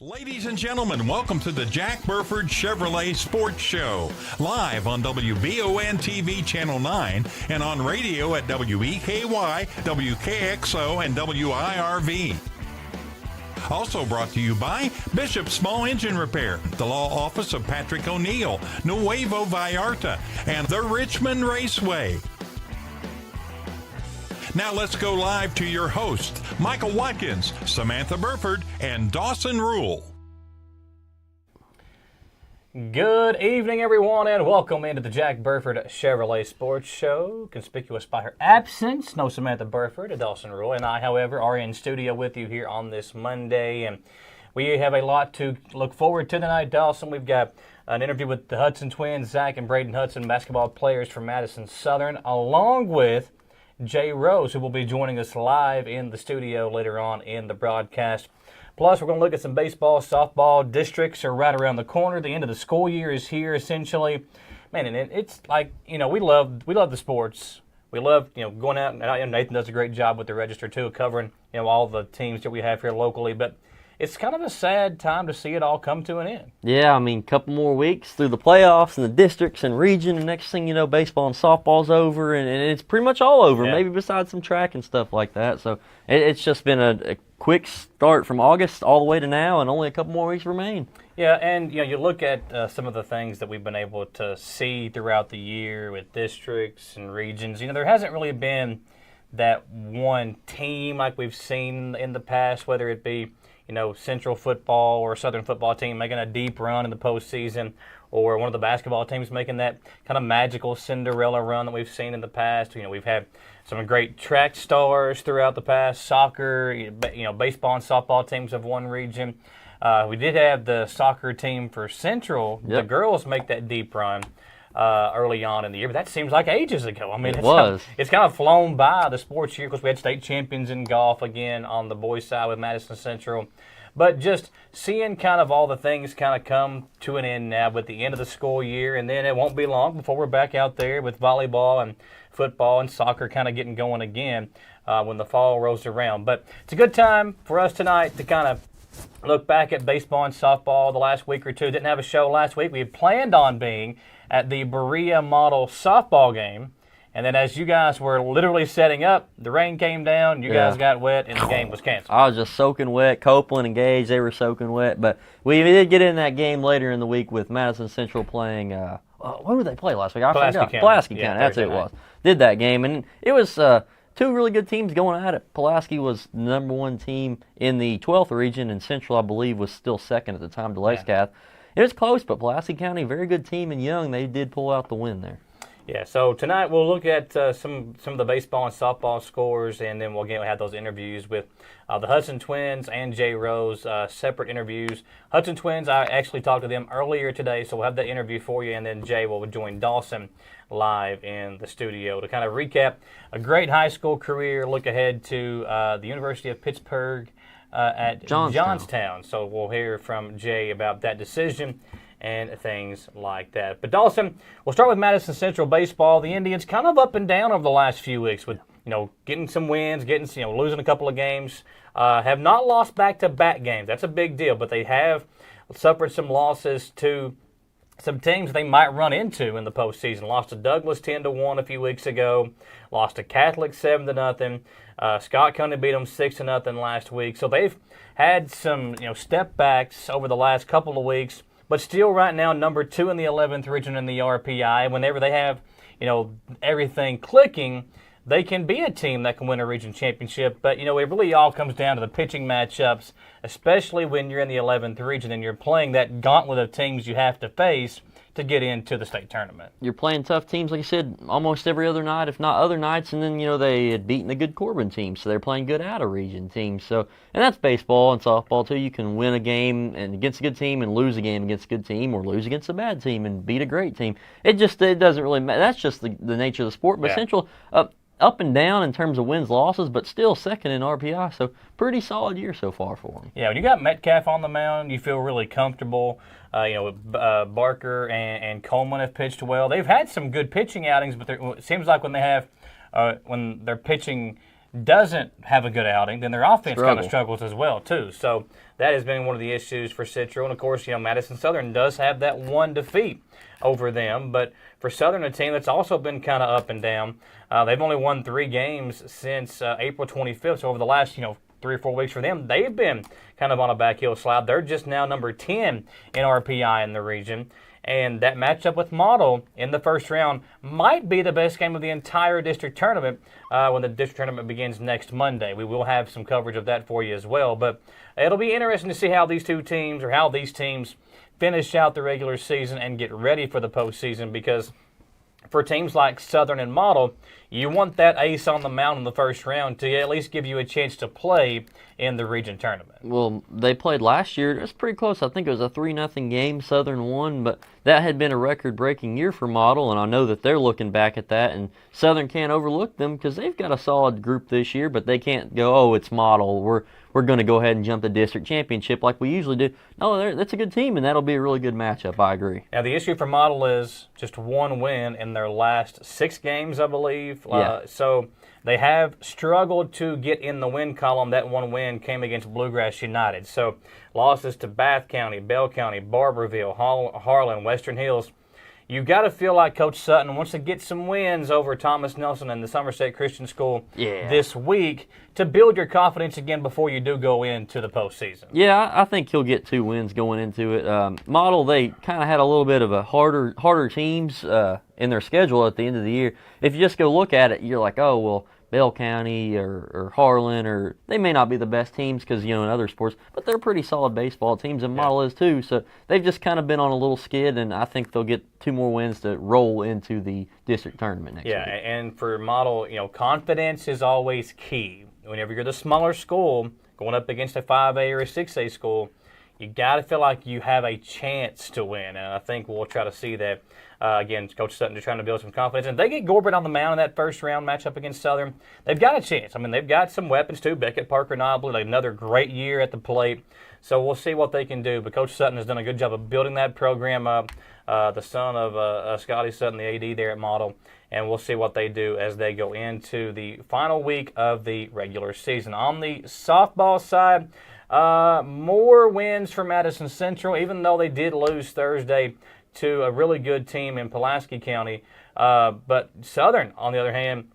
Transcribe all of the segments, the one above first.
Ladies and gentlemen, welcome to the Jack Burford Chevrolet Sports Show, live on WBON TV Channel 9 and on radio at WEKY, WKXO, and WIRV. Also brought to you by Bishop Small Engine Repair, the law office of Patrick O'Neill, Nuevo Vallarta, and the Richmond Raceway. Now let's go live to your hosts, Michael Watkins, Samantha Burford, and Dawson Rule. Good evening, everyone, and welcome into the Jack Burford Chevrolet Sports Show. Conspicuous by her absence, no Samantha Burford, and Dawson Rule, and I, however, are in studio with you here on this Monday, and we have a lot to look forward to tonight, Dawson. We've got an interview with the Hudson twins, Zach and Braden Hudson, basketball players from Madison Southern, along with Jay Rose, who will be joining us live in the studio later on in the broadcast. Plus, we're going to look at some baseball, softball. Districts are right around the corner. The end of the school year is here, essentially. Man, and it's like, we love the sports. We love, going out, and Nathan does a great job with the register, too, covering, all the teams that we have here locally. But it's kind of a sad time to see it all come to an end. Yeah, a couple more weeks through the playoffs and the districts and region, and next thing you know, baseball and softball's over, and it's pretty much all over, maybe besides some track and stuff like that. So it's just been a quick start from August all the way to now, and only a couple more weeks remain. Yeah, and you look at some of the things that we've been able to see throughout the year with districts and regions. There hasn't really been that one team like we've seen in the past, whether it be Central football or Southern football team making a deep run in the postseason, or one of the basketball teams making that kind of magical Cinderella run that we've seen in the past. We've had some great track stars throughout the past. Soccer, baseball and softball teams of one region. We did have the soccer team for Central. Yep. The girls make that deep run early on in the year, but that seems like ages ago. It's kind of flown by the sports year because we had state champions in golf again on the boys' side with Madison Central. But just seeing kind of all the things kind of come to an end now with the end of the school year, and then it won't be long before we're back out there with volleyball and football and soccer kind of getting going again when the fall rolls around. But it's a good time for us tonight to kind of look back at baseball and softball the last week or two. Didn't have a show last week. We had planned on being at the Berea Model softball game. And then as you guys were literally setting up, the rain came down, you guys got wet, and the game was canceled. I was just soaking wet. Copeland and Gage, they were soaking wet. But we did get in that game later in the week with Madison Central playing, what did they play last week? Pulaski County. Pulaski County, that's what it was. Did that game, and it was two really good teams going at it. Pulaski was the number one team in the 12th region, and Central, I believe, was still second at the time to Lacecath. It was close, but Pulaski County, very good team, and young, they did pull out the win there. Yeah, so tonight we'll look at some of the baseball and softball scores, and then we'll have those interviews with the Hudson twins and Jay Rose, separate interviews. Hudson twins, I actually talked to them earlier today, so we'll have that interview for you, and then Jay will join Dawson live in the studio to kind of recap a great high school career, look ahead to the University of Pittsburgh at Johnstown. So we'll hear from Jay about that decision and things like that. But Dawson, we'll start with Madison Central baseball. The Indians kind of up and down over the last few weeks with, getting some wins, losing a couple of games. Have not lost back-to-back games. That's a big deal, but they have suffered some losses to some teams they might run into in the postseason. Lost to Douglas 10-1 a few weeks ago. Lost to Catholic 7-0. Scott County beat them 6-0 last week. So they've had some, step backs over the last couple of weeks. But still right now, number 2 in the 11th region in the RPI. Whenever they have, everything clicking, they can be a team that can win a region championship. But, it really all comes down to the pitching matchups, especially when you're in the 11th region and you're playing that gauntlet of teams you have to face to get into the state tournament. You're playing tough teams, like you said, almost every other night, if not other nights, and then, they had beaten a good Corbin team, so they're playing good out-of-region teams. So, and that's baseball and softball, too. You can win a game and against a good team and lose a game against a good team, or lose against a bad team and beat a great team. It doesn't really matter. That's just the nature of the sport. But Central, up and down in terms of wins, losses, but still second in RPI, so pretty solid year so far for them. Yeah, when you got Metcalf on the mound, you feel really comfortable. Barker and Coleman have pitched well. They've had some good pitching outings, but it seems like when they have when they're pitching doesn't have a good outing, then their offense kind of Struggle. struggles as well, too. So that has been one of the issues for Central. And, of course, Madison Southern does have that one defeat over them. But for Southern, a team that's also been kind of up and down, they've only won 3 games since April 25th. So over the last, 3 or 4 weeks for them, they've been kind of on a backhill slide. They're just now number 10 in RPI in the region. And that matchup with Model in the first round might be the best game of the entire district tournament when the district tournament begins next Monday. We will have some coverage of that for you as well. But it'll be interesting to see how these teams finish out the regular season and get ready for the postseason, because for teams like Southern and Model, you want that ace on the mound in the first round to at least give you a chance to play in the region tournament. Well, they played last year. It was pretty close. I think it was a 3-0 game. Southern won, but that had been a record-breaking year for Model, and I know that they're looking back at that, and Southern can't overlook them because they've got a solid group this year, but they can't go, oh, it's Model. We're going to go ahead and jump the district championship like we usually do. No, that's a good team, and that'll be a really good matchup. I agree. Now, the issue for Model is just one win in their last 6 games, I believe. Yeah. So they have struggled to get in the win column. That one win came against Bluegrass United. So losses to Bath County, Bell County, Barberville, Harlan, Western Hills. You got to feel like Coach Sutton wants to get some wins over Thomas Nelson and the Somerset Christian School this week to build your confidence again before you do go into the postseason. Yeah, I think he'll get 2 wins going into it. Model, they kind of had a little bit of a harder teams in their schedule at the end of the year. If you just go look at it, you're like, oh, well, Bell County or Harlan, or they may not be the best teams because, in other sports, but they're pretty solid baseball teams, and Model is too. So they've just kind of been on a little skid, and I think they'll get 2 more wins to roll into the district tournament next week. Yeah, and for Model, confidence is always key. Whenever you're the smaller school going up against a 5A or a 6A school, you got to feel like you have a chance to win, and I think we'll try to see that. Again, Coach Sutton just trying to build some confidence. And if they get Gorbert on the mound in that first round matchup against Southern, they've got a chance. I mean, they've got some weapons too. Beckett, Parker, Nobley, like another great year at the plate. So we'll see what they can do. But Coach Sutton has done a good job of building that program up, the son of Scotty Sutton, the AD there at Model. And we'll see what they do as they go into the final week of the regular season. On the softball side, more wins for Madison Central, even though they did lose Thursday to a really good team in Pulaski County. But Southern, on the other hand,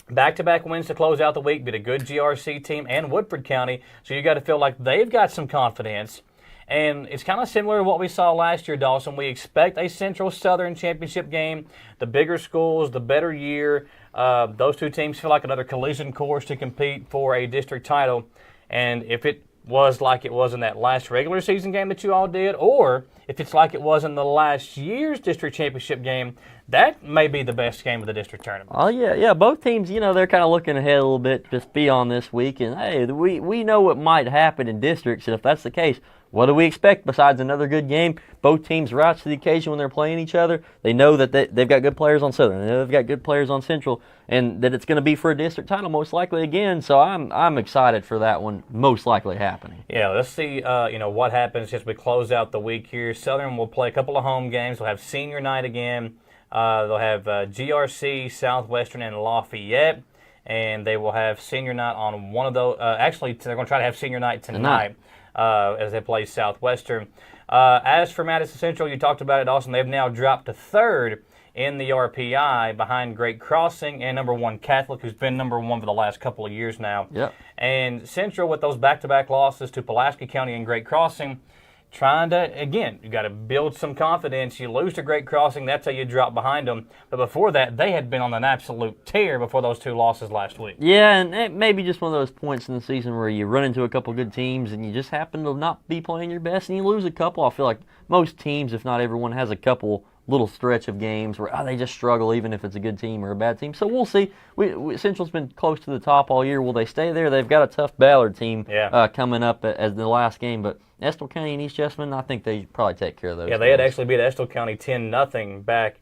back-to-back wins to close out the week, beat a good GRC team and Woodford County. So you got to feel like they've got some confidence. And it's kind of similar to what we saw last year, Dawson. We expect a Central-Southern championship game. The bigger schools, the better year. Those 2 teams feel like another collision course to compete for a district title. And if it was like it was in that last regular season game that you all did, or if it's like it was in the last year's district championship game, that may be the best game of the district tournament. Oh, yeah. Both teams, they're kind of looking ahead a little bit just beyond this week. And, hey, we know what might happen in districts, and if that's the case, what do we expect besides another good game? Both teams rise to the occasion when they're playing each other. They know that they've got good players on Southern. They know they've got good players on Central, and that it's going to be for a district title most likely again. So I'm excited for that one most likely happening. Yeah, let's see what happens as we close out the week here. Southern will play a couple of home games. They'll have senior night again. They'll have GRC, Southwestern, and Lafayette. And they will have senior night on one of those. Actually, they're going to try to have senior night tonight. As they play Southwestern. As for Madison Central, you talked about it, Dawson. They've now dropped to 3rd in the RPI behind Great Crossing and number 1 Catholic, who's been number 1 for the last couple of years now. Yep. And Central, with those back-to-back losses to Pulaski County and Great Crossing, trying to, again, you got to build some confidence. You lose to Great Crossing, that's how you drop behind them. But before that, they had been on an absolute tear before those 2 losses last week. Yeah, and it may be just one of those points in the season where you run into a couple good teams and you just happen to not be playing your best and you lose a couple. I feel like most teams, if not everyone, has a couple little stretch of games where they just struggle even if it's a good team or a bad team. So we'll see. Central's been close to the top all year. Will they stay there? They've got a tough Ballard team coming up as the last game, but Estill County and East Jessamine, I think they probably take care of those. Yeah, they had actually beat Estill County 10-0 back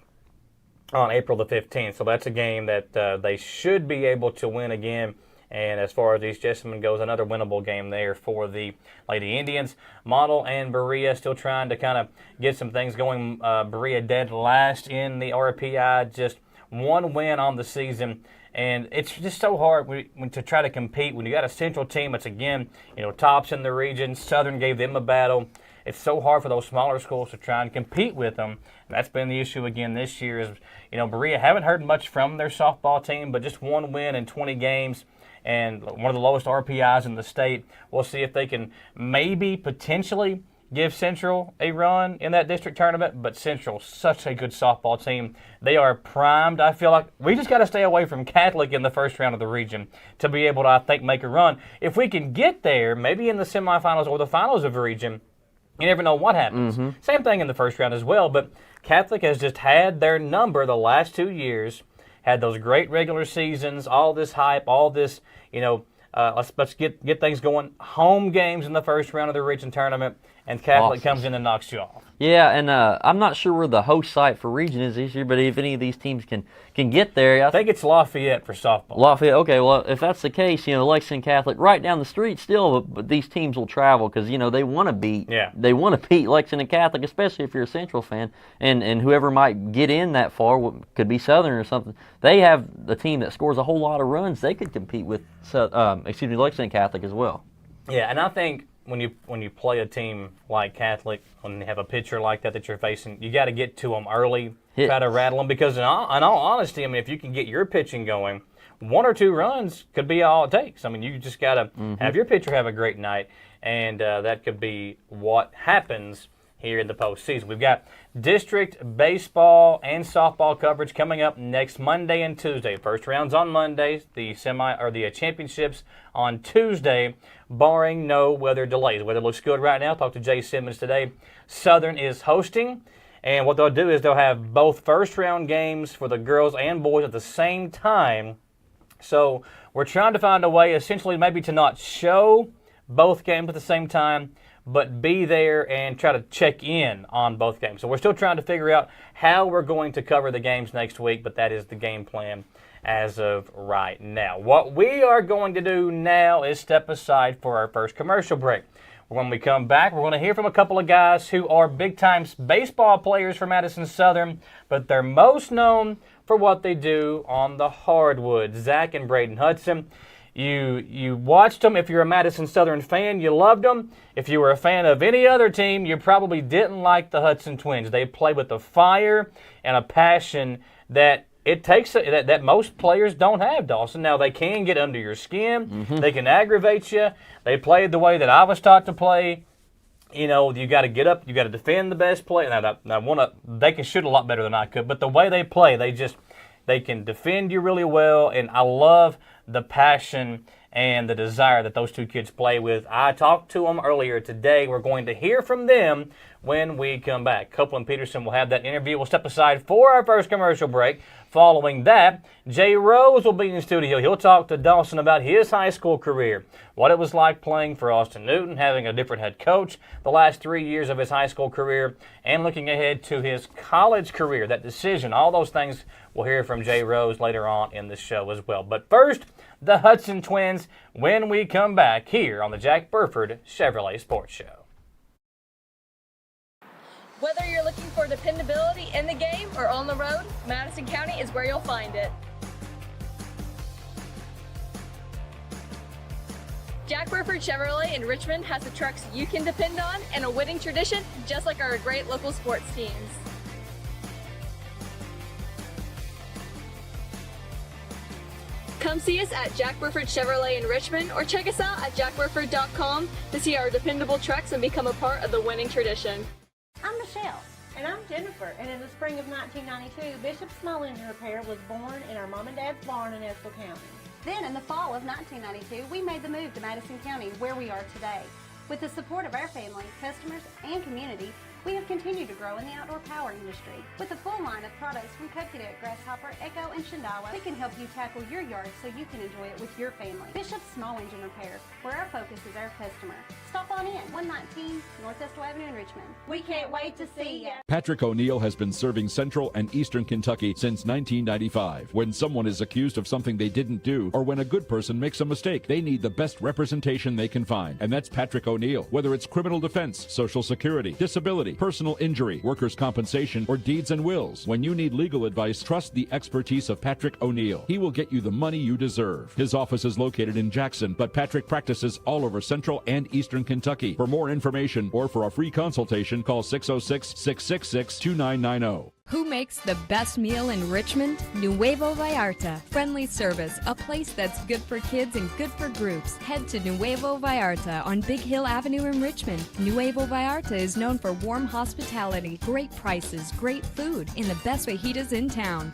on April the 15th. So that's a game that they should be able to win again. And as far as East Jessamine goes, another winnable game there for the Lady Indians. Model and Berea still trying to kind of get some things going. Berea dead last in the RPI, just 1 win on the season. And it's just so hard to try to compete when you got a Central team that's, again, tops in the region. Southern gave them a battle. It's so hard for those smaller schools to try and compete with them. And that's been the issue again this year is, Berea haven't heard much from their softball team, but just one win in 20 games and one of the lowest RPIs in the state. We'll see if they can maybe potentially give Central a run in that district tournament, but Central's such a good softball team. They are primed. I feel like we just got to stay away from Catholic in the first round of the region to be able to, I think, make a run. If we can get there, maybe in the semifinals or the finals of the region, you never know what happens. Same thing in the first round as well, but Catholic has just had their number the last 2 years, had those great regular seasons, all this hype, all this, let's get things going. Home games in the first round of the region tournament, and Catholic comes in and knocks you off. Yeah, and I'm not sure where the host site for region is this year, but if any of these teams can get there. I think it's Lafayette for softball. Lafayette, okay, well, if that's the case, Lexington Catholic, right down the street still, but these teams will travel because, they want to beat Lexington Catholic, especially if you're a Central fan, and whoever might get in that far, could be Southern or something, they have the team that scores a whole lot of runs. They could compete with, Lexington Catholic as well. Yeah, and I think when you play a team like Catholic, when you have a pitcher like that you're facing, you got to get to them early, try to rattle them, because in all honesty, if you can get your pitching going, 1 or 2 runs could be all it takes. You just got to have your pitcher have a great night, and that could be what happens here in the postseason. We've got district baseball and softball coverage coming up next Monday and Tuesday. First round's on Monday, the championships on Tuesday, barring no weather delays. Weather looks good right now. Talked to Jay Simmons today. Southern is hosting, and what they'll do is they'll have both first round games for the girls and boys at the same time. So we're trying to find a way, essentially, maybe to not show both games at the same time, but be there and try to check in on both games. So we're still trying to figure out how we're going to cover the games next week, but that is the game plan as of right now. What we are going to do now is step aside for our first commercial break. When we come back, we're going to hear from a couple of guys who are big-time baseball players for Madison Southern, but they're most known for what they do on the hardwood. Zach and Braden Hudson. You watched them. If you're a Madison Southern fan, you loved them. If you were a fan of any other team, you probably didn't like the Hudson Twins. They play with a fire and a passion that it takes that most players don't have, Dawson. Now, they can get under your skin. They can aggravate you. They played the way that I was taught to play. You got to get up. You got to defend the best play. Now, they can shoot a lot better than I could, but the way they play, they can defend you really well, and I love the passion and the desire that those two kids play with. I talked to them earlier today. We're going to hear from them when we come back. Copeland Peterson will have that interview. We'll step aside for our first commercial break. Following that, Jay Rose will be in the studio. He'll talk to Dawson about his high school career, what it was like playing for Austin Newton, having a different head coach the last 3 years of his high school career, and looking ahead to his college career, that decision, all those things we'll hear from Jay Rose later on in the show as well. But first, the Hudson Twins when we come back here on the Jack Burford Chevrolet Sports Show. Whether you're looking for dependability in the game or on the road, Madison County is where you'll find it. Jack Burford Chevrolet in Richmond has the trucks you can depend on and a winning tradition just like our great local sports teams. Come see us at Jack Burford Chevrolet in Richmond or check us out at jackburford.com to see our dependable trucks and become a part of the winning tradition. I'm Michelle. And I'm Jennifer. And in the spring of 1992, Bishop Small Engine Repair was born in our mom and dad's barn in Estill County. Then in the fall of 1992, we made the move to Madison County, where we are today. With the support of our family, customers, and community, we have continued to grow in the outdoor power industry. With a full line of products from Coconut, Grasshopper, Echo, and Shindawa, we can help you tackle your yard so you can enjoy it with your family. Bishop Small Engine Repair, where our focus is our customer. Stop on in, 119 North Estill Avenue in Richmond. We can't wait to see you. Patrick O'Neill has been serving Central and Eastern Kentucky since 1995. When someone is accused of something they didn't do, or when a good person makes a mistake, they need the best representation they can find. And that's Patrick O'Neill. Whether it's criminal defense, Social Security, disability, disability, personal injury, workers' compensation, or deeds and wills. When you need legal advice, trust the expertise of Patrick O'Neill. He will get you the money you deserve. His office is located in Jackson, but Patrick practices all over Central and Eastern Kentucky. For more information or for a free consultation, call 606-666-2990. Who makes the best meal in Richmond? Nuevo Vallarta. Friendly service, a place that's good for kids and good for groups. Head to Nuevo Vallarta on Big Hill Avenue in Richmond. Nuevo Vallarta is known for warm hospitality, great prices, great food, and the best fajitas in town.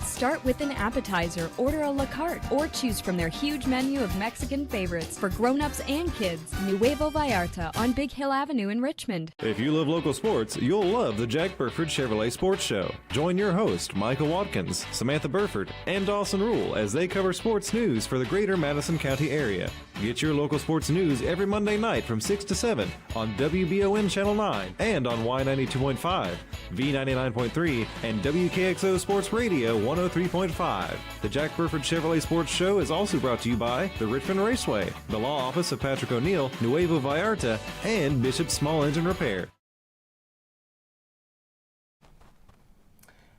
Start with an appetizer, order a la carte, or choose from their huge menu of Mexican favorites for grown-ups and kids. Nuevo Vallarta on Big Hill Avenue in Richmond. If you love local sports, you'll love the Jack Burford Chevrolet Sports Show. Join your host, Michael Watkins, Samantha Burford, and Dawson Rule as they cover sports news for the greater Madison County area. Get your local sports news every Monday night from 6 to 7 on WBON Channel 9 and on Y92.5, V99.3, and WKXO Sports Radio 103.5. The Jack Burford Chevrolet Sports Show is also brought to you by the Richmond Raceway, the Law Office of Patrick O'Neill, Nuevo Vallarta, and Bishop Small Engine Repair.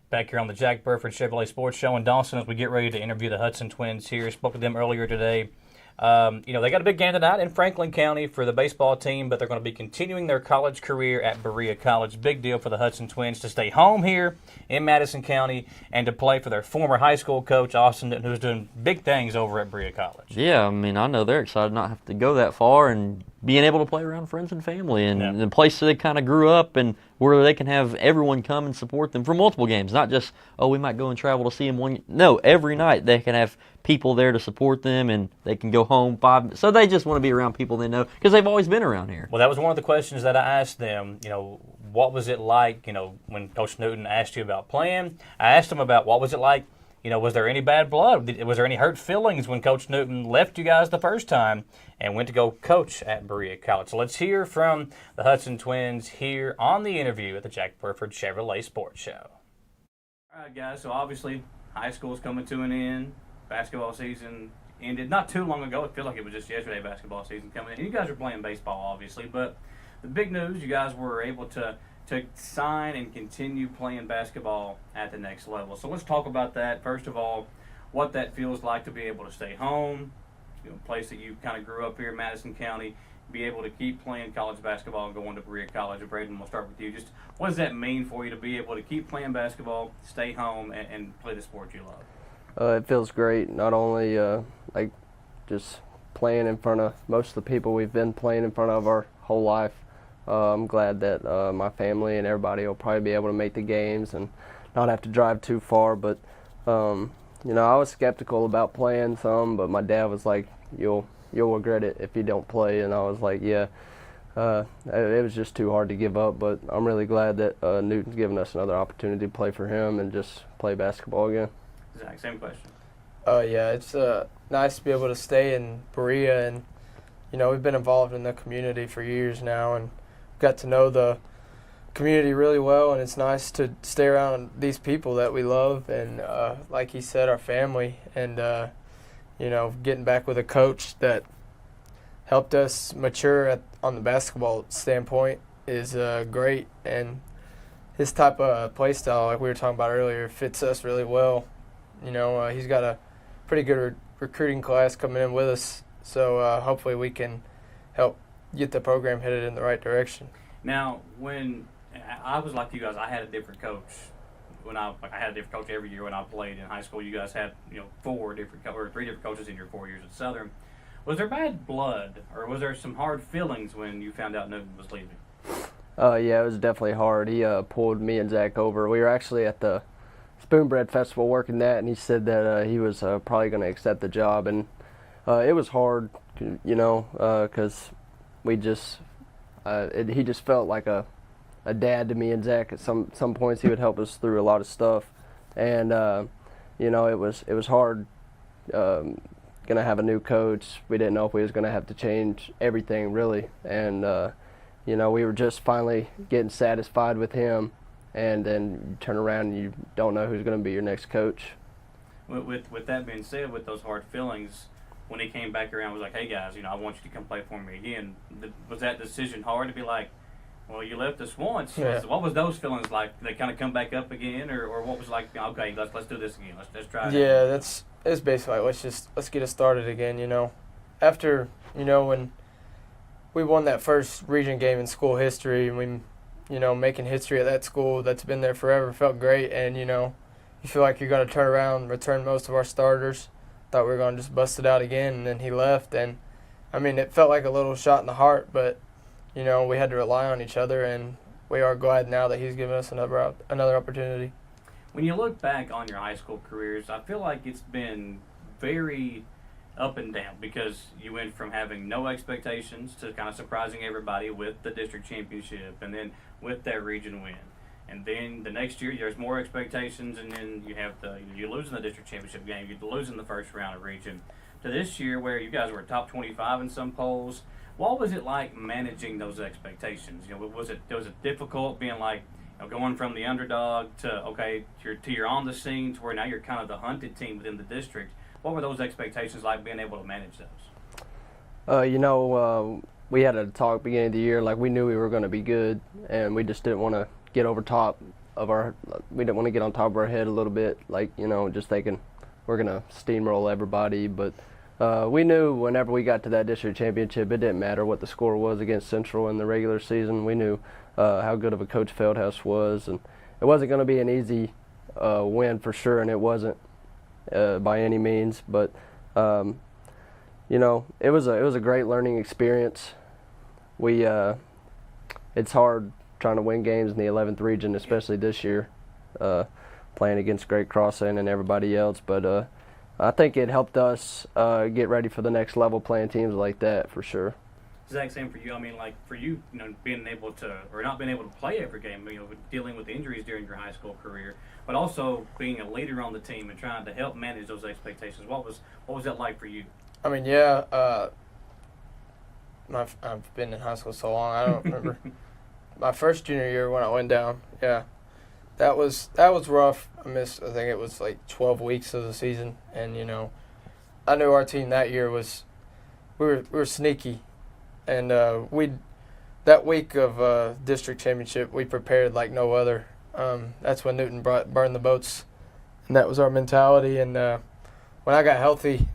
Back here on the Jack Burford Chevrolet Sports Show in Dawson as we get ready to interview the Hudson Twins here. Spoke to them earlier today. They got a big game tonight in Franklin County for the baseball team, but they're going to be continuing their college career at Berea College. Big deal for the Hudson Twins to stay home here in Madison County and to play for their former high school coach, Austin, who's doing big things over at Berea College. Yeah, I mean, I know they're excited not have to go that far and being able to play around friends and family and the place they kind of grew up and where they can have everyone come and support them for multiple games, not just, we might go and travel to see them one. No, every night they can have people there to support them and they can go home so they just want to be around people they know because they've always been around here. Well, that was one of the questions that I asked them. What was it like, when Coach Newton asked you about playing? I asked them about what was it like, was there any bad blood? Was there any hurt feelings when Coach Newton left you guys the first time and went to go coach at Berea College? So let's hear from the Hudson Twins here on the interview at the Jack Burford Chevrolet Sports Show. All right, guys, so obviously high school is coming to an end. Basketball season ended not too long ago. It feels like it was just yesterday, basketball season coming in. You guys are playing baseball, obviously, but the big news, you guys were able to sign and continue playing basketball at the next level. So let's talk about that. First of all, what that feels like to be able to stay home, a place that you kind of grew up here in Madison County, be able to keep playing college basketball and going to Berea College. Braden, we'll start with you. Just what does that mean for you to be able to keep playing basketball, stay home, and play the sport you love? It feels great, not only just playing in front of most of the people we've been playing in front of our whole life. I'm glad that my family and everybody will probably be able to make the games and not have to drive too far. But, I was skeptical about playing some, but my dad was like, you'll regret it if you don't play. And I was like, yeah. It was just too hard to give up, but I'm really glad that Newton's given us another opportunity to play for him and just play basketball again. Zach, same question. Yeah, it's nice to be able to stay in Berea, and we've been involved in the community for years now and got to know the community really well, and it's nice to stay around these people that we love and like he said, our family, and getting back with a coach that helped us mature on the basketball standpoint is great, and his type of play style, like we were talking about earlier, fits us really well. He's got a pretty good recruiting class coming in with us, so hopefully we can help get the program headed in the right direction. Now, when I was like you guys, I had a different coach. I had a different coach every year when I played in high school. You guys had 3 different coaches in your 4 years at Southern. Was there bad blood, or was there some hard feelings when you found out Newton was leaving? Yeah, it was definitely hard. He pulled me and Zach over. We were actually at the Spoonbread Festival working that, and he said that he was probably going to accept the job, and it was hard, because he just felt like a dad to me and Zach. At some points, he would help us through a lot of stuff, and it was hard. Gonna have a new coach. We didn't know if we was gonna have to change everything really, and we were just finally getting satisfied with him. And then you turn around and you don't know who's going to be your next coach. With that being said, with those hard feelings, when he came back around, was like, hey guys, I want you to come play for me again. Was that decision hard to be like, well, you left us once? Yeah. What was those feelings like? Did they kind of come back up again, or what was like? Okay, let's do this again. Let's try it. Yeah, it's basically like let's get it started again. After when we won that first region game in school history, and we making history at that school that's been there forever, felt great. And you feel like you're going to turn around, return most of our starters. Thought we were going to just bust it out again, and then he left. And I mean, it felt like a little shot in the heart, but we had to rely on each other, and we are glad now that he's given us another opportunity. When you look back on your high school careers, I feel like it's been very up and down, because you went from having no expectations to kind of surprising everybody with the district championship, and then with that region win. And then the next year, there's more expectations, and then you lose in the district championship game, you lose in the first round of region. To this year, where you guys were top 25 in some polls, what was it like managing those expectations? Was it difficult being like, going from the underdog to you're on the scene to where now you're kind of the hunted team within the district? What were those expectations like, being able to manage those? We had a talk beginning of the year, like we knew we were going to be good, and we just didn't want to get we didn't want to get on top of our head a little bit, like, just thinking we're going to steamroll everybody. But we knew whenever we got to that district championship, it didn't matter what the score was against Central in the regular season. We knew how good of a coach Feldhouse was, and it wasn't going to be an easy win for sure, and it wasn't by any means. But it was a great learning experience. It's hard trying to win games in the 11th region, especially this year, playing against Great Crossing and everybody else. But I think it helped us get ready for the next level, playing teams like that, for sure. Exact same for you. I mean, like for you, being able to, or not being able to play every game, dealing with injuries during your high school career, but also being a leader on the team and trying to help manage those expectations. What was that like for you? I mean, yeah, I've been in high school so long, I don't remember. My first junior year when I went down, yeah, that was rough. I think it was like 12 weeks of the season, and I knew our team that year we were sneaky, and that week of district championship we prepared like no other. That's when Newton burned the boats, and that was our mentality. And when I got healthy,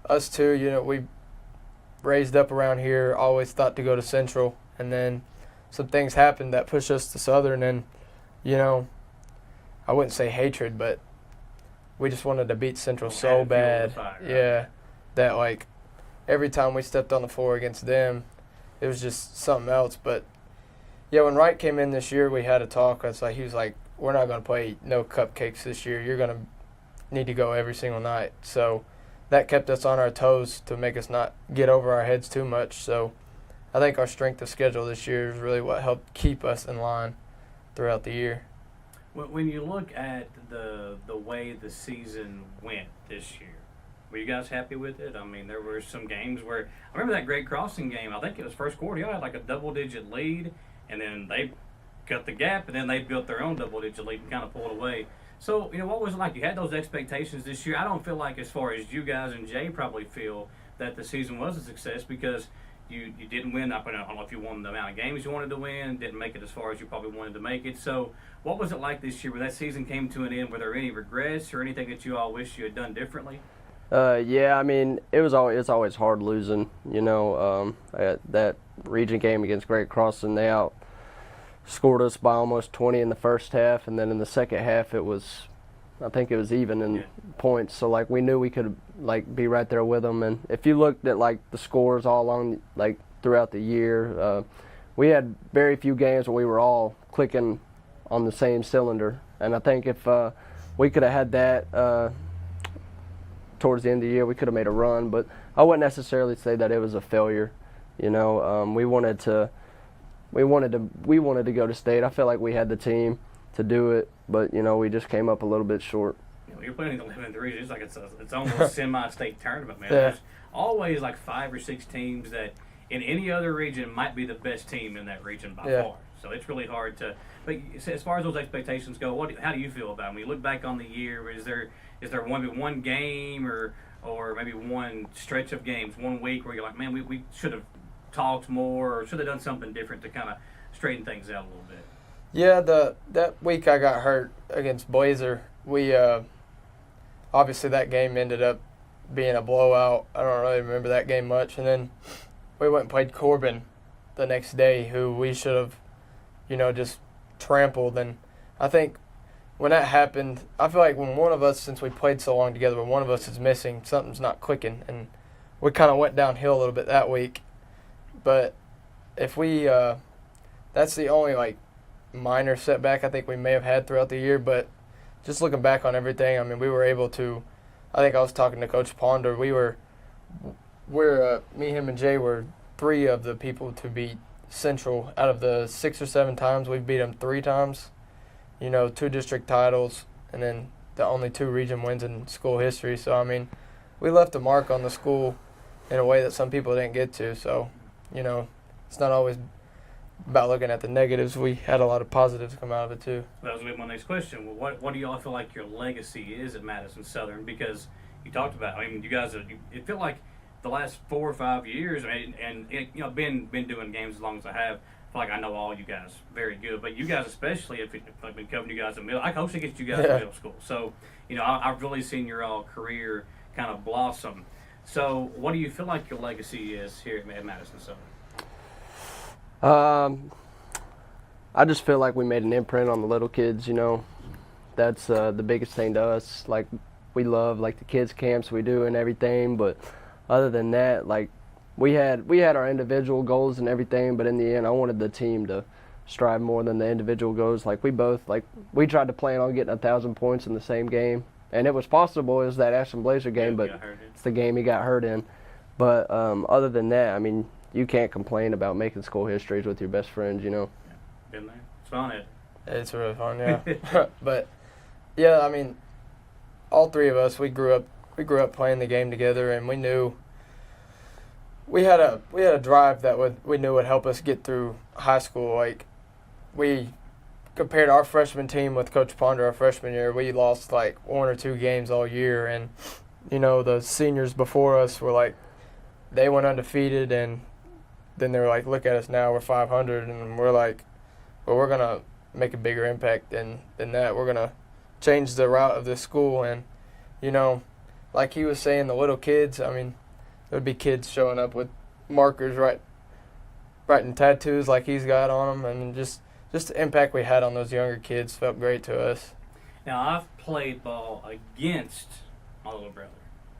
us two, we raised up around here, always thought to go to Central. And then some things happened that pushed us to Southern, and, I wouldn't say hatred, but we just wanted to beat Central so bad. Yeah, that like every time we stepped on the floor against them, it was just something else. But yeah, when Wright came in this year, we had a talk. He was like, we're not going to play no cupcakes this year. You're going to need to go every single night. So that kept us on our toes to make us not get over our heads too much. So I think our strength of schedule this year is really what helped keep us in line throughout the year. When you look at the way the season went this year, were you guys happy with it? I mean, there were some games where I remember that Great Crossing game. I think it was first quarter. You had like a double-digit lead, and then they cut the gap, and then they built their own double-digit lead and kind of pulled away. So, what was it like? You had those expectations this year. I don't feel like, as far as you guys and Jay probably feel, that the season was a success, because you didn't win. I don't know if you won the amount of games you wanted to win, didn't make it as far as you probably wanted to make it. So what was it like this year when that season came to an end? Were there any regrets or anything that you all wish you had done differently? Yeah, I mean, it's always hard losing. That region game against Great Crossing, they outscored us by almost 20 in the first half, and then in the second half I think it was even in points. So like we knew we could be right there with them. And if you looked at the scores all along throughout the year, we had very few games where we were all clicking on the same cylinder. And I think if we could have had that towards the end of the year, we could have made a run. But I wouldn't necessarily say that it was a failure. We wanted to go to state. I felt like we had the team to do it, but we just came up a little bit short. You're playing in the 11th region. It's like it's almost semi-state tournament, man. Yeah. There's always like 5 or 6 teams that in any other region might be the best team in that region by far. So it's really hard to. But as far as those expectations go, how do you feel about them? When you look back on the year, is there one game or or maybe one stretch of games, 1 week where you're like, man, we should have talked more or should have done something different to kind of straighten things out a little bit? Yeah, that week I got hurt against Blazer, we obviously that game ended up being a blowout. I don't really remember that game much. And then we went and played Corbin the next day, who we should have, just trampled. And I think when that happened, I feel like when one of us, since we played so long together, when one of us is missing, something's not clicking. And we kind of went downhill a little bit that week. But if we, that's the only, minor setback I think we may have had throughout the year. But just looking back on everything, I mean, we were able to, I think I was talking to Coach Ponder, me, him, and Jay were 3 of the people to beat Central. Out of the 6 or 7 times, we've beat them 3 times. 2 district titles, and then the only 2 region wins in school history. So, I mean, we left a mark on the school in a way that some people didn't get to. So, it's not always about looking at the negatives. We had a lot of positives come out of it, too. That was my next question. Well, what do y'all feel like your legacy is at Madison Southern? Because you talked about, you guys, it felt like the last 4 or 5 years, and been doing games as long as I have, I feel like I know all you guys very good. But you guys especially, if I've been covering you guys in middle, I coached against you guys in middle school. So, I've really seen your all career kind of blossom. So, what do you feel like your legacy is here at Madison Southern? I just feel like we made an imprint on the little kids, That's the biggest thing to us. We love, the kids' camps we do and everything, but other than that, we had our individual goals and everything, but in the end, I wanted the team to strive more than the individual goals. We tried to plan on getting 1,000 points in the same game, and it was possible. It was that Ashland Blazer game, but it's the game he got hurt in. But other than that, you can't complain about making school histories with your best friends, Yeah, been there. It's fun. It's really fun, yeah. But yeah, all 3 of us, we grew up playing the game together, and we knew we had a drive that we knew would help us get through high school. We compared our freshman team with Coach Ponder our freshman year, we lost 1 or 2 games all year, and the seniors before us were they went undefeated, and then they were look at us now, we're 500, and we're well, we're gonna make a bigger impact than that. We're gonna change the route of this school. And like he was saying, the little kids, there would be kids showing up with markers writing tattoos like he's got on them, and just the impact we had on those younger kids felt great to us. Now, I've played ball against my little brother.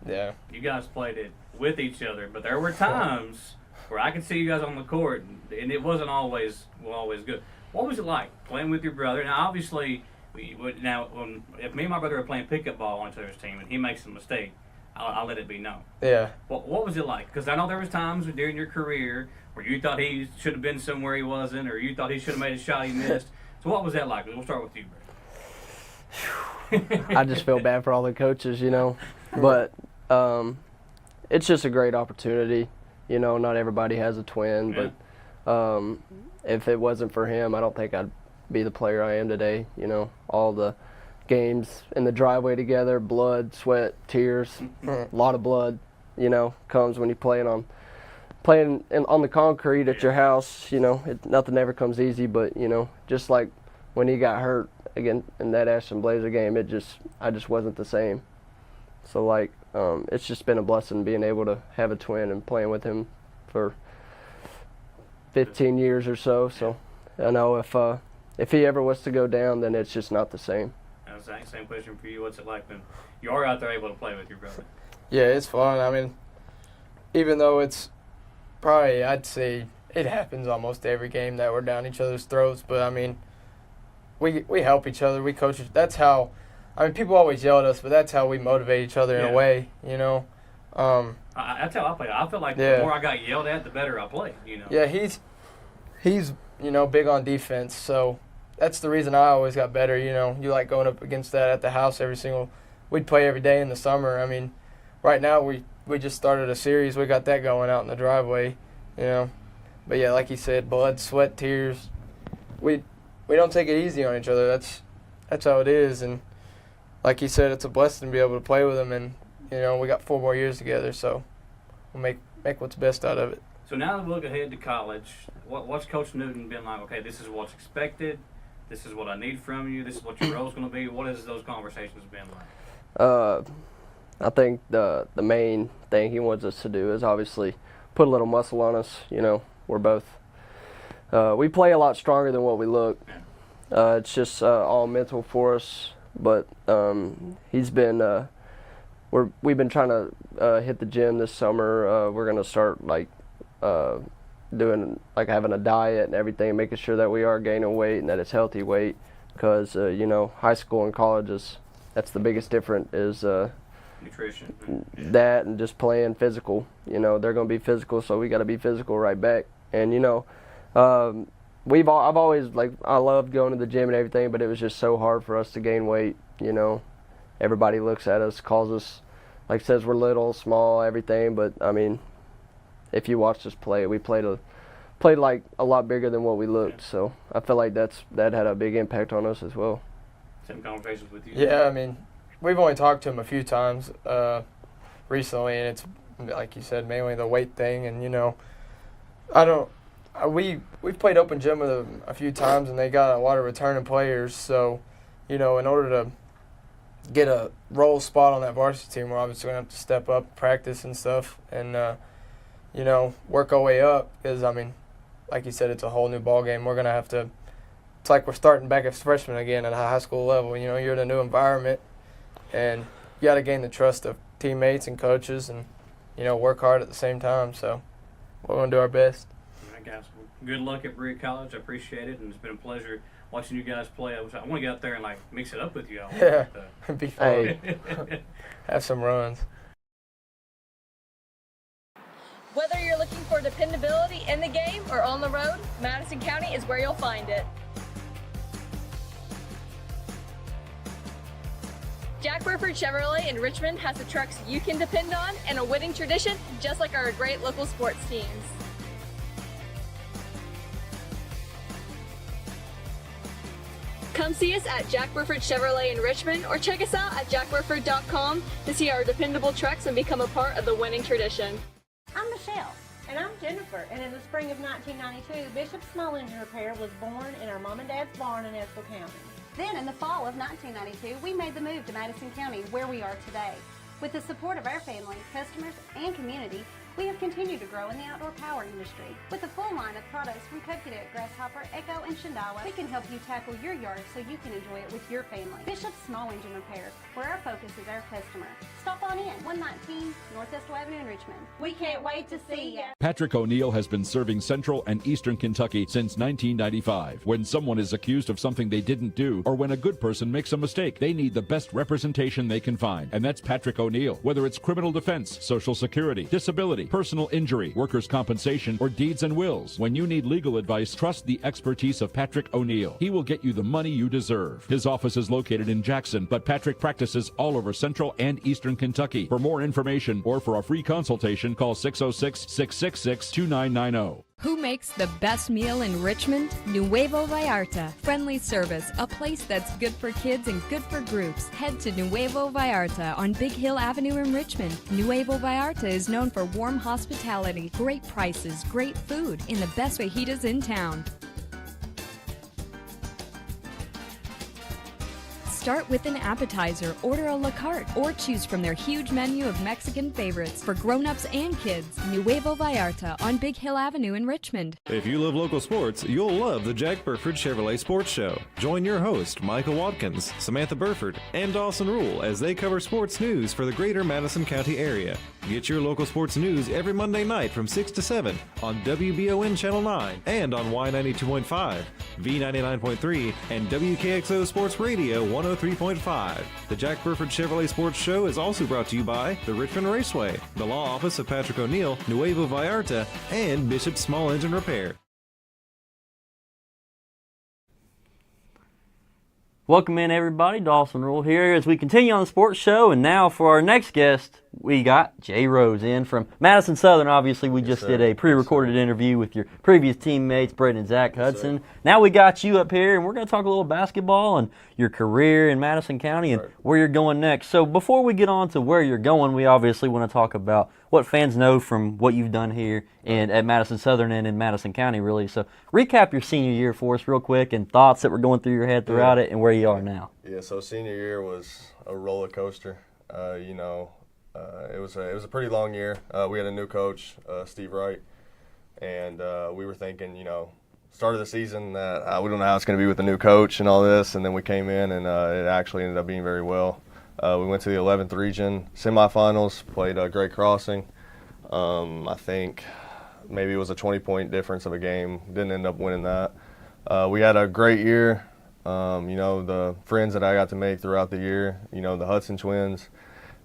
Yeah. You guys played it with each other, but there were times where I could see you guys on the court, and it wasn't always good. What was it like playing with your brother? Now, obviously, if me and my brother are playing pickup ball on each other's team and he makes a mistake, I'll let it be known. Yeah. What was it like? Because I know there was times during your career where you thought he should have been somewhere he wasn't, or you thought he should have made a shot he missed. So what was that like? We'll start with you, Brad. I just feel bad for all the coaches, But it's just a great opportunity. Not everybody has a twin, but if it wasn't for him, I don't think I'd be the player I am today. All the games in the driveway together, blood, sweat, tears, a lot of blood, comes when you're playing on the concrete at your house. Nothing ever comes easy, but just like when he got hurt again in that Ashland Blazer game, I just wasn't the same. So it's just been a blessing being able to have a twin and playing with him for 15 years or so. So I know if he ever was to go down, then it's just not the same. Same question for you. What's it like when you are out there able to play with your brother? Yeah, it's fun. Even though it's probably, I'd say it happens almost every game that we're down each other's throats, but we help each other. We coach. That's how. People always yell at us, but that's how we motivate each other in a way, That's how I play. I feel like the more I got yelled at, the better I played, Yeah, he's big on defense, so that's the reason I always got better, You like going up against that at the house we'd play every day in the summer. Right now we just started a series. We got that going out in the driveway, But yeah, like he said, blood, sweat, tears. We don't take it easy on each other. That's how it is, and like he said, it's a blessing to be able to play with him, and you know, we got 4 more years together, so we'll make what's best out of it. So now that we look ahead to college, what's Coach Newton been like? Okay, this is what's expected. This is what I need from you. This is what your role's going to be. What has those conversations been like? I think the main thing he wants us to do is obviously put a little muscle on us. You know, we're both we play a lot stronger than what we look. It's just all mental for us. But he's been we've been trying to hit the gym this summer. We're gonna start doing having a diet and everything, making sure that we are gaining weight and that it's healthy weight, because you know, high school and college that's the biggest difference is nutrition. That and just playing physical. You know, they're gonna be physical, so we got to be physical right back. And you know, I've always I loved going to the gym and everything, but it was just so hard for us to gain weight. You know, everybody looks at us, calls us, says we're little, small, everything, but I mean, if you watch us play, we played a lot bigger than what we looked. So I feel like that had a big impact on us as well. Same conversations with you? Yeah, I mean, we've only talked to him a few times recently, and it's like you said, mainly the weight thing. And you know, we've played open gym with them a few times, and they got a lot of returning players. So, you know, in order to get a role spot on that varsity team, we're obviously going to have to step up, practice and stuff, and you know, work our way up. Because I mean, like you said, it's a whole new ball game. We're going to have to. It's like we're starting back as freshmen again at a high school level. You know, you're in a new environment, and you got to gain the trust of teammates and coaches, and you know, work hard at the same time. So we're going to do our best. All right, guys. Well, good luck at Berea College. I appreciate it, and it's been a pleasure watching you guys play. I want to get out there and mix it up with you all. Yeah, it'd be fun. Have some runs. Whether you're looking for dependability in the game or on the road, Madison County is where you'll find it. Jack Burford Chevrolet in Richmond has the trucks you can depend on and a winning tradition, just like our great local sports teams. Come see us at Jack Burford Chevrolet in Richmond, or check us out at jackburford.com to see our dependable trucks and become a part of the winning tradition. I'm Michelle. And I'm Jennifer. And in the spring of 1992, Bishop Small Engine Repair was born in our mom and dad's barn in Estill County. Then, in the fall of 1992, we made the move to Madison County, where we are today. With the support of our family, customers, and community, we have continued to grow in the outdoor power industry. With a full line of products from Coconut, Grasshopper, Echo, and Shindawa, we can help you tackle your yard so you can enjoy it with your family. Bishop Small Engine Repair, where our focus is our customer. Stop on in, 119 North Estill Avenue in Richmond. We can't wait to see you. Patrick O'Neill has been serving Central and Eastern Kentucky since 1995. When someone is accused of something they didn't do, or when a good person makes a mistake, they need the best representation they can find. And that's Patrick O'Neill. Whether it's criminal defense, Social Security, disability, personal injury, workers' compensation, or deeds and wills, when you need legal advice, trust the expertise of Patrick O'Neill. He will get you the money you deserve. His office is located in Jackson, but Patrick practices all over Central and Eastern Kentucky. For more information or for a free consultation, call 606-666-2990. Who makes the best meal in Richmond? Nuevo Vallarta. Friendly service, a place that's good for kids and good for groups. Head to Nuevo Vallarta on Big Hill Avenue in Richmond. Nuevo Vallarta is known for warm hospitality, great prices, great food, and the best fajitas in town. Start with an appetizer, order a la carte, or choose from their huge menu of Mexican favorites for grown-ups and kids. Nuevo Vallarta on Big Hill Avenue in Richmond. If you love local sports, you'll love the Jack Burford Chevrolet Sports Show. Join your host, Michael Watkins, Samantha Burford, and Dawson Rule as they cover sports news for the greater Madison County area. Get your local sports news every Monday night from 6 to 7 on WBON Channel 9 and on Y92.5, V99.3, and WKXO Sports Radio 103.5. The Jack Burford Chevrolet Sports Show is also brought to you by the Richmond Raceway, the Law Office of Patrick O'Neill, Nuevo Vallarta, and Bishop Small Engine Repair. Welcome in, everybody. Dawson Rule here as we continue on the sports show. And now for our next guest, we got Jay Rose in from Madison Southern. Obviously, we just did a pre-recorded interview with your previous teammates, Brett and Zach Hudson. Now we got you up here, and we're going to talk a little basketball and your career in Madison County and where you're going next. So before we get on to where you're going, we obviously want to talk about what fans know from what you've done here and at Madison Southern and in Madison County, really. So recap your senior year for us real quick and thoughts that were going through your head throughout it and where you are now. Yeah, so senior year was a roller coaster. It was a pretty long year. We had a new coach, Steve Wright, and we were thinking, start of the season that we don't know how it's going to be with the new coach and all this, and then we came in and it actually ended up being very well. We went to the 11th region semifinals, played Great Crossing. I think maybe it was a 20-point difference of a game. Didn't end up winning that. We had a great year. The friends that I got to make throughout the year, the Hudson twins,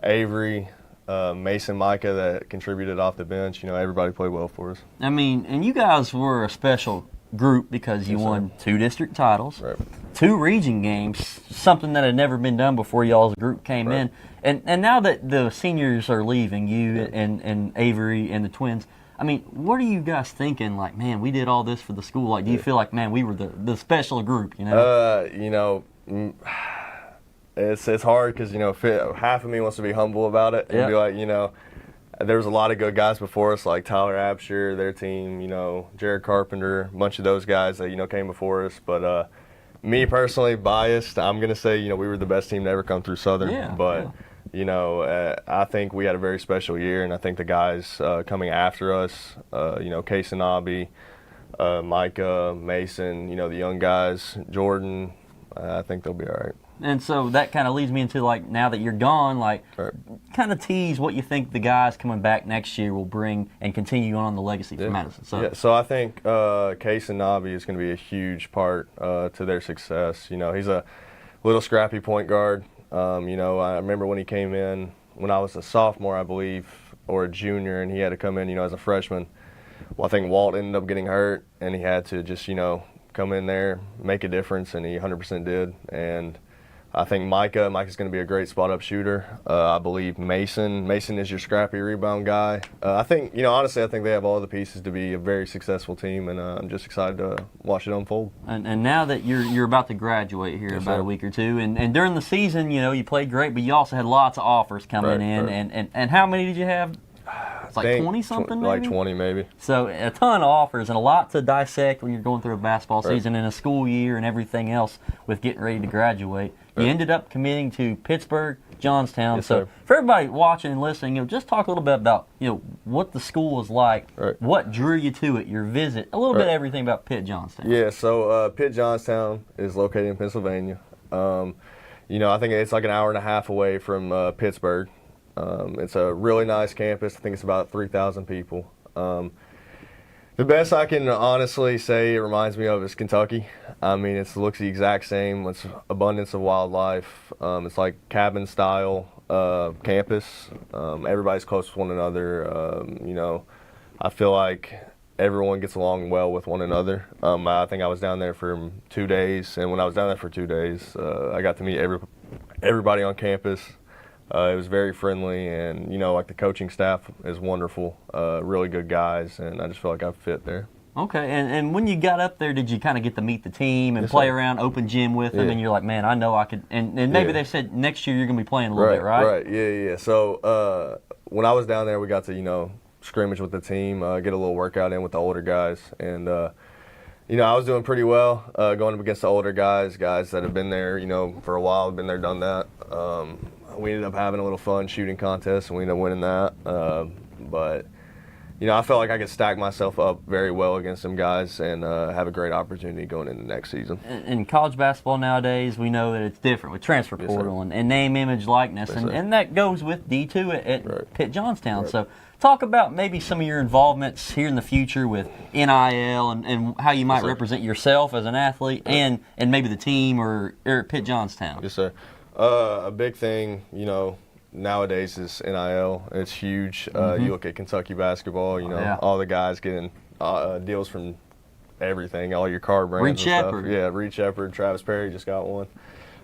Avery, Mason, Micah that contributed off the bench. Everybody played well for us. I mean, and you guys were a special group because you won 2 district titles, 2 region games, something that had never been done before y'all's group came in. And now that the seniors are leaving, you and Avery and the twins, I mean, what are you guys thinking? Like, man, we did all this for the school. Like, do you feel like, man, we were the special group, It's hard because, half of me wants to be humble about it and be like, there was a lot of good guys before us, like Tyler Absher, their team, Jared Carpenter, a bunch of those guys that, came before us. But me personally, biased, I'm going to say, we were the best team to ever come through Southern. I think we had a very special year, and I think the guys coming after us, Case and Nobby, Micah, Mason, the young guys, Jordan, I think they'll be all right. And so that kind of leads me into, like, now that you're gone, like, kind of tease what you think the guys coming back next year will bring and continue on the legacy for Madison. So I think Case and Nobby is going to be a huge part to their success. He's a little scrappy point guard. I remember when he came in, when I was a sophomore, I believe, or a junior, and he had to come in, as a freshman. Well, I think Walt ended up getting hurt, and he had to just, come in there, make a difference, and he 100% did. And I think Micah's going to be a great spot-up shooter. I believe Mason is your scrappy rebound guy. I think, honestly, I think they have all the pieces to be a very successful team, and I'm just excited to watch it unfold. And now that you're about to graduate here in about a week or two, and during the season, you played great, but you also had lots of offers coming in. And how many did you have? It's like 20-something, maybe? Like 20, maybe. So a ton of offers and a lot to dissect when you're going through a basketball season and a school year and everything else with getting ready to graduate. You ended up committing to Pittsburgh, Johnstown. Yes, so sir. for everybody watching and listening, just talk a little bit about what the school was like, what drew you to it, your visit, a little bit of everything about Pitt Johnstown. Yeah, so Pitt Johnstown is located in Pennsylvania. I think it's like an hour and a half away from Pittsburgh. It's a really nice campus. I think it's about 3,000 people. The best I can honestly say it reminds me of is Kentucky. I mean, it looks the exact same. It's abundance of wildlife. It's like cabin-style campus. Everybody's close to one another. I feel like everyone gets along well with one another. I think I was down there for 2 days, and when I was down there for 2 days, I got to meet everybody on campus. It was very friendly, and like the coaching staff is wonderful, really good guys, and I just feel like I fit there. Okay, and when you got up there, did you kind of get to meet the team and play around open gym with them, and you're like, man, I know I could, and maybe they said next year you're going to be playing a little bit, right? Right, yeah. So when I was down there, we got to, scrimmage with the team, get a little workout in with the older guys, and I was doing pretty well going up against the older guys that have been there, for a while, been there, done that. We ended up having a little fun shooting contest, and we ended up winning that. But I felt like I could stack myself up very well against some guys and have a great opportunity going into next season. In college basketball nowadays, we know that it's different with transfer portal and name, image, likeness, and that goes with D2 at Pitt Johnstown. So talk about maybe some of your involvements here in the future with NIL and how you might represent yourself as an athlete and maybe the team or Pitt Johnstown. Yes, sir. A big thing, nowadays is NIL. It's huge. You look at Kentucky basketball, all the guys getting deals from everything, all your car brands Reed and Shepherd. stuff. Yeah, Reed Shepherd, Travis Perry just got one.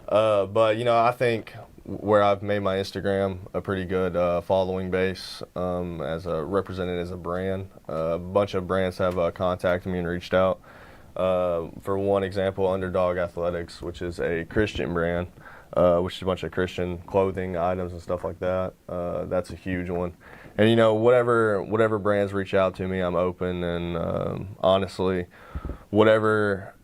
But, I think where I've made my Instagram a pretty good following base as represented as a brand. A bunch of brands have contacted me and reached out. For one example, Underdog Athletics, which is a Christian brand, which is a bunch of Christian clothing items and stuff like that. That's a huge one. And, you know, whatever brands reach out to me, I'm open. And honestly, whatever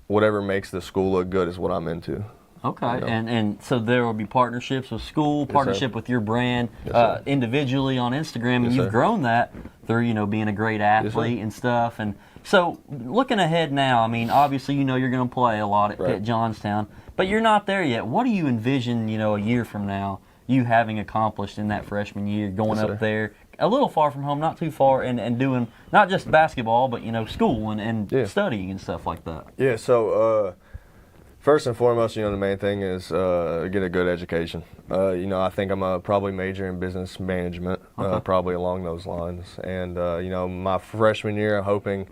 makes the school look good is what I'm into. Okay, You know? and so there will be partnerships with school, partnership with your brand, individually on Instagram, and you've grown that through, you know, being a great athlete and stuff. And so looking ahead now, I mean, obviously, you know, you're going to play a lot at Pitt Johnstown, but you're not there yet. What do you envision, you know, a year from now, you having accomplished in that freshman year, going up there, a little far from home, not too far, and doing not just basketball, but, you know, school and studying and stuff like that? Yeah, so first and foremost, you know, the main thing is get a good education. You know, I think I'm probably major in business management, probably along those lines. And, you know, my freshman year, I'm hoping,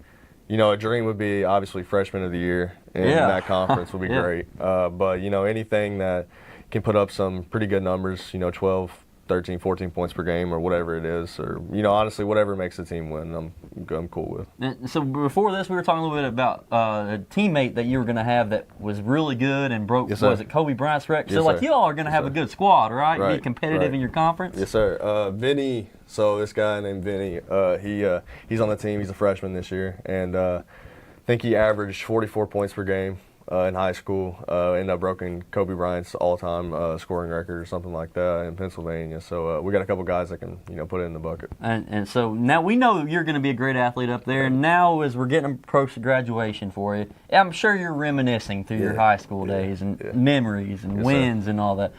you know, a dream would be obviously freshman of the year in that conference would be great. But, you know, anything that can put up some pretty good numbers, you know, 12, 13, 14 points per game or whatever it is, or, you know, honestly, whatever makes the team win, I'm cool with. And so before this, we were talking a little bit about a teammate that you were going to have that was really good and broke, was it Kobe Bryant's record? So, like, you all are going to have a good squad, right? Be competitive in your conference? Yes, sir. Vinny, so this guy named Vinny, he's on the team. He's a freshman this year, and I think he averaged 44 points per game. In high school, ended up broken Kobe Bryant's all-time scoring record or something like that in Pennsylvania. So we got a couple guys that can, you know, put it in the bucket. And so now we know you're going to be a great athlete up there. And now as we're getting approach to graduation for you, I'm sure you're reminiscing through your high school days and memories and wins and all that.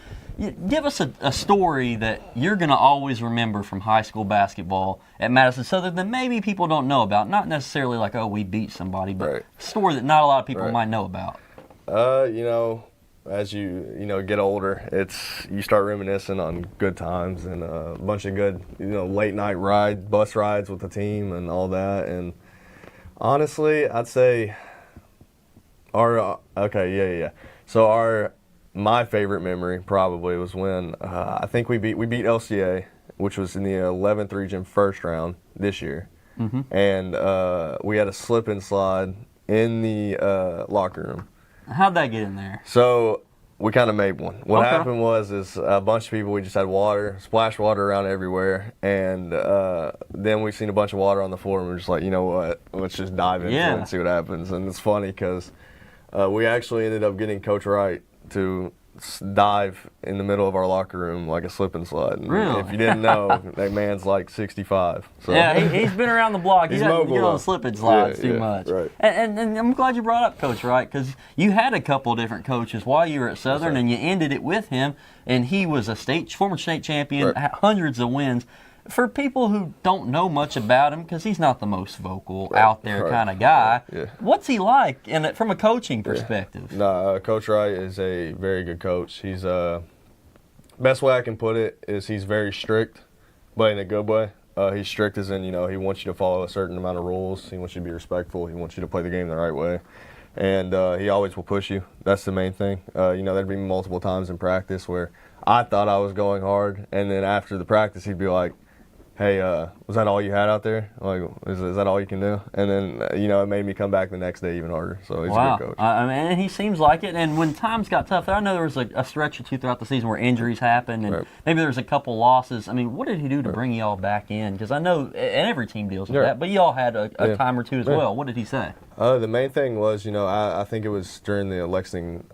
Give us a story that you're going to always remember from high school basketball at Madison Southern that maybe people don't know about. Not necessarily like, oh, we beat somebody, but a story that not a lot of people might know about. You know, as you know get older, you start reminiscing on good times and a bunch of good, you know, late night bus rides with the team and all that. And honestly, I'd say So my favorite memory probably was when I think we beat LCA, which was in the 11th region first round this year, and we had a slip and slide in the locker room. How'd that get in there? So we kind of made one. What happened was a bunch of people, we just had splash water around everywhere, and then we seen a bunch of water on the floor, and we were just like, you know what, let's just dive into it and see what happens. And it's funny because we actually ended up getting Coach Wright to dive in the middle of our locker room like a slip and slide. And really? If you didn't know, that man's like 65. So. Yeah, he's been around the block. He doesn't get on the slip and slides too much. Right. And I'm glad you brought up Coach Wright, because you had a couple of different coaches while you were at Southern, and you ended it with him, and he was a former state champion, hundreds of wins. For people who don't know much about him, because he's not the most vocal, out there kind of guy, what's he like from a coaching perspective? Coach Wright is a very good coach. He's best way I can put it is he's very strict, but in a good way. He's strict as in, you know, he wants you to follow a certain amount of rules. He wants you to be respectful. He wants you to play the game the right way. And he always will push you. That's the main thing. You know, there'd be multiple times in practice where I thought I was going hard, and then after the practice he'd be like, hey, was that all you had out there? Like, is that all you can do? And then, you know, it made me come back the next day even harder. So he's a good coach. I mean, and he seems like it. And when times got tough, I know there was a stretch or two throughout the season where injuries happened, and maybe there was a couple losses. I mean, what did he do to bring you all back in? Because I know, and every team deals with that, but you all had a time or two as well. What did he say? The main thing was, you know, I think it was during the Lexington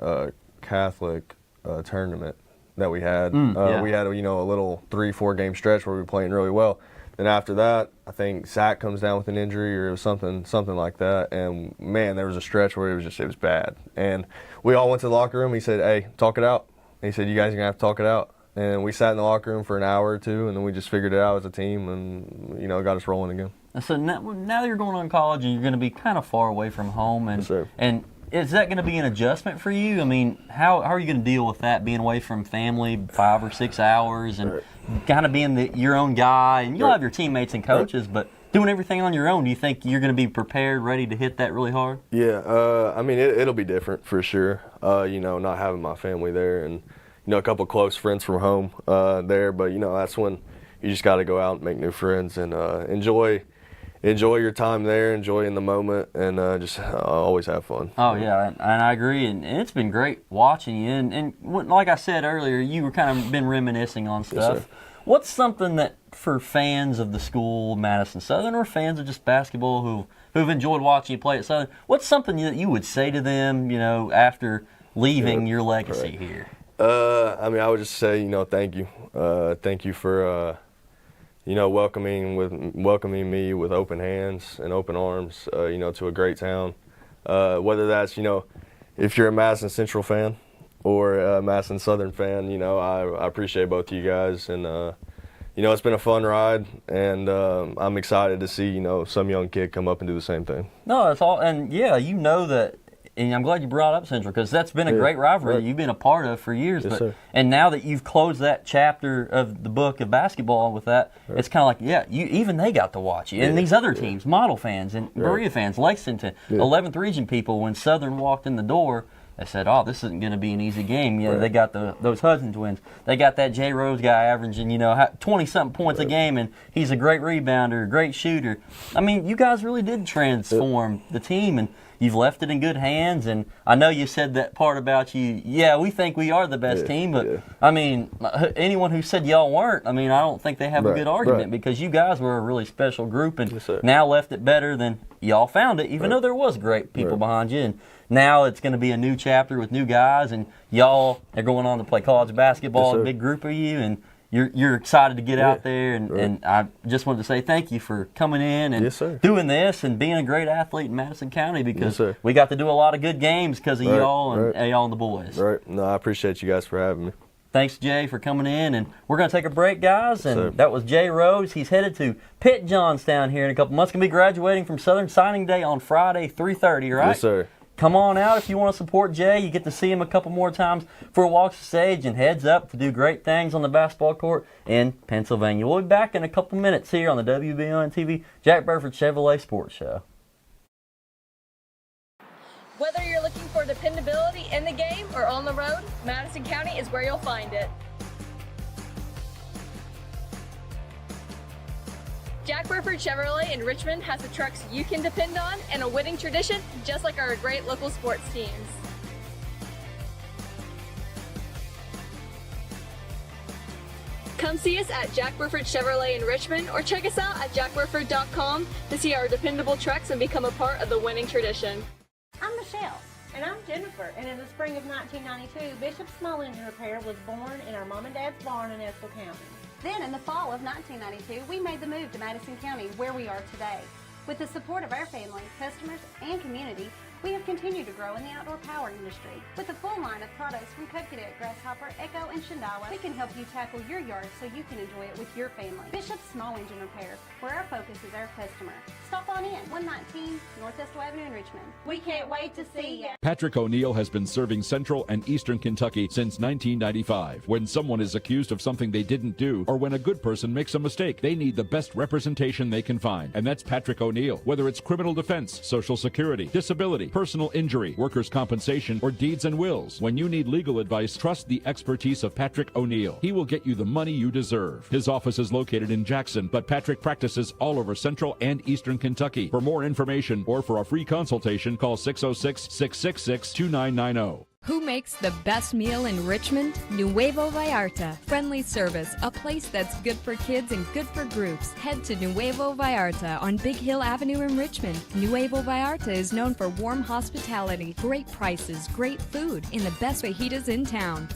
Catholic tournament that we had. We had, you know, a little 3-4 game stretch where we were playing really well. Then after that, I think Zach comes down with an injury or it was something like that. And man, there was a stretch where it was bad. And we all went to the locker room. He said, hey, talk it out. And he said, you guys are gonna have to talk it out. And we sat in the locker room for an hour or two, and then we just figured it out as a team, and, you know, got us rolling again. So now you're going on college, and you're going to be kind of far away from home, and is that going to be an adjustment for you? I mean, how are you going to deal with that, being away from family 5 or 6 hours and kind of being your own guy? And you'll have your teammates and coaches, but doing everything on your own, do you think you're going to be prepared, ready to hit that really hard? Yeah, I mean, it'll be different for sure, you know, not having my family there. And, a couple close friends from home there. But that's when you just got to go out and make new friends and enjoy your time there, enjoy in the moment, and just always have fun. Oh, yeah, and I agree, and it's been great watching you. And like I said earlier, you were kind of been reminiscing on stuff. Yes, What's something that for fans of the school, Madison Southern, or fans of just basketball who've enjoyed watching you play at Southern, what's something that you would say to them, after leaving your legacy here? I would just say, thank you. Thank you for welcoming me with open hands and open arms, to a great town. Whether that's, if you're a Madison Central fan or a Madison Southern fan, I appreciate both of you guys. And, it's been a fun ride, and I'm excited to see, some young kid come up and do the same thing. No, it's all, and yeah, that. And I'm glad you brought up Central, because that's been a great rivalry you've been a part of for years. Yes, sir. And now that you've closed that chapter of the book of basketball with that, it's kind of like, even they got to watch you. And these other teams, Model fans and Berea fans, Lexington, 11th Region people, when Southern walked in the door, they said, oh, this isn't going to be an easy game. They got those Hudson twins. They got that Jay Rose guy averaging, 20-something points a game, and he's a great rebounder, great shooter. I mean, you guys really did transform the team, and you've left it in good hands. And I know you said that part about you, we think we are the best team, but, I mean, anyone who said y'all weren't, I don't think they have a good argument, because you guys were a really special group, and now left it better than y'all found it, even though there was great people behind you. And now it's going to be a new chapter with new guys, and y'all are going on to play college basketball, a big group of you, and you're excited to get out there. And I just wanted to say thank you for coming in and doing this and being a great athlete in Madison County, because we got to do a lot of good games because of y'all and y'all and the boys. Right. No, I appreciate you guys for having me. Thanks, Jay, for coming in. And we're going to take a break, guys. And that was Jay Rose. He's headed to Pitt Johnstown here in a couple months. Going to be graduating from Southern signing day on Friday, 3:30, right? Yes, sir. Come on out if you want to support Jay. You get to see him a couple more times for Walks the Stage, and heads up to do great things on the basketball court in Pennsylvania. We'll be back in a couple minutes here on the WBON TV Jack Burford Chevrolet Sports Show. Whether you're looking for dependability in the game or on the road, Madison County is where you'll find it. Jack Burford Chevrolet in Richmond has the trucks you can depend on and a winning tradition, just like our great local sports teams. Come see us at Jack Burford Chevrolet in Richmond, or check us out at jackburford.com to see our dependable trucks and become a part of the winning tradition. I'm Michelle. And I'm Jennifer. And in the spring of 1992, Bishop Small Engine Repair was born in our mom and dad's barn in Estill County. Then in the fall of 1992, we made the move to Madison County, where we are today. With the support of our family, customers, and community, we have continued to grow in the outdoor power industry. With a full line of products from Cub Cadet, Grasshopper, Echo, and Shindawa, we can help you tackle your yard so you can enjoy it with your family. Bishop Small Engine Repair, where our focus is our customer. Stop on in, 119 North Estill Avenue in Richmond. We can't wait to see you. Patrick O'Neill has been serving Central and Eastern Kentucky since 1995. When someone is accused of something they didn't do, or when a good person makes a mistake, they need the best representation they can find. And that's Patrick O'Neill. Whether it's criminal defense, Social Security, disability, personal injury, workers' compensation, or deeds and wills, when you need legal advice, trust the expertise of Patrick O'Neill. He will get you the money you deserve. His office is located in Jackson, but Patrick practices all over Central and Eastern Kentucky. For more information or for a free consultation, call 606-666-2990. Who makes the best meal in Richmond? Nuevo Vallarta. Friendly service, a place that's good for kids and good for groups. Head to Nuevo Vallarta on Big Hill Avenue in Richmond. Nuevo Vallarta is known for warm hospitality, great prices, great food, and the best fajitas in town.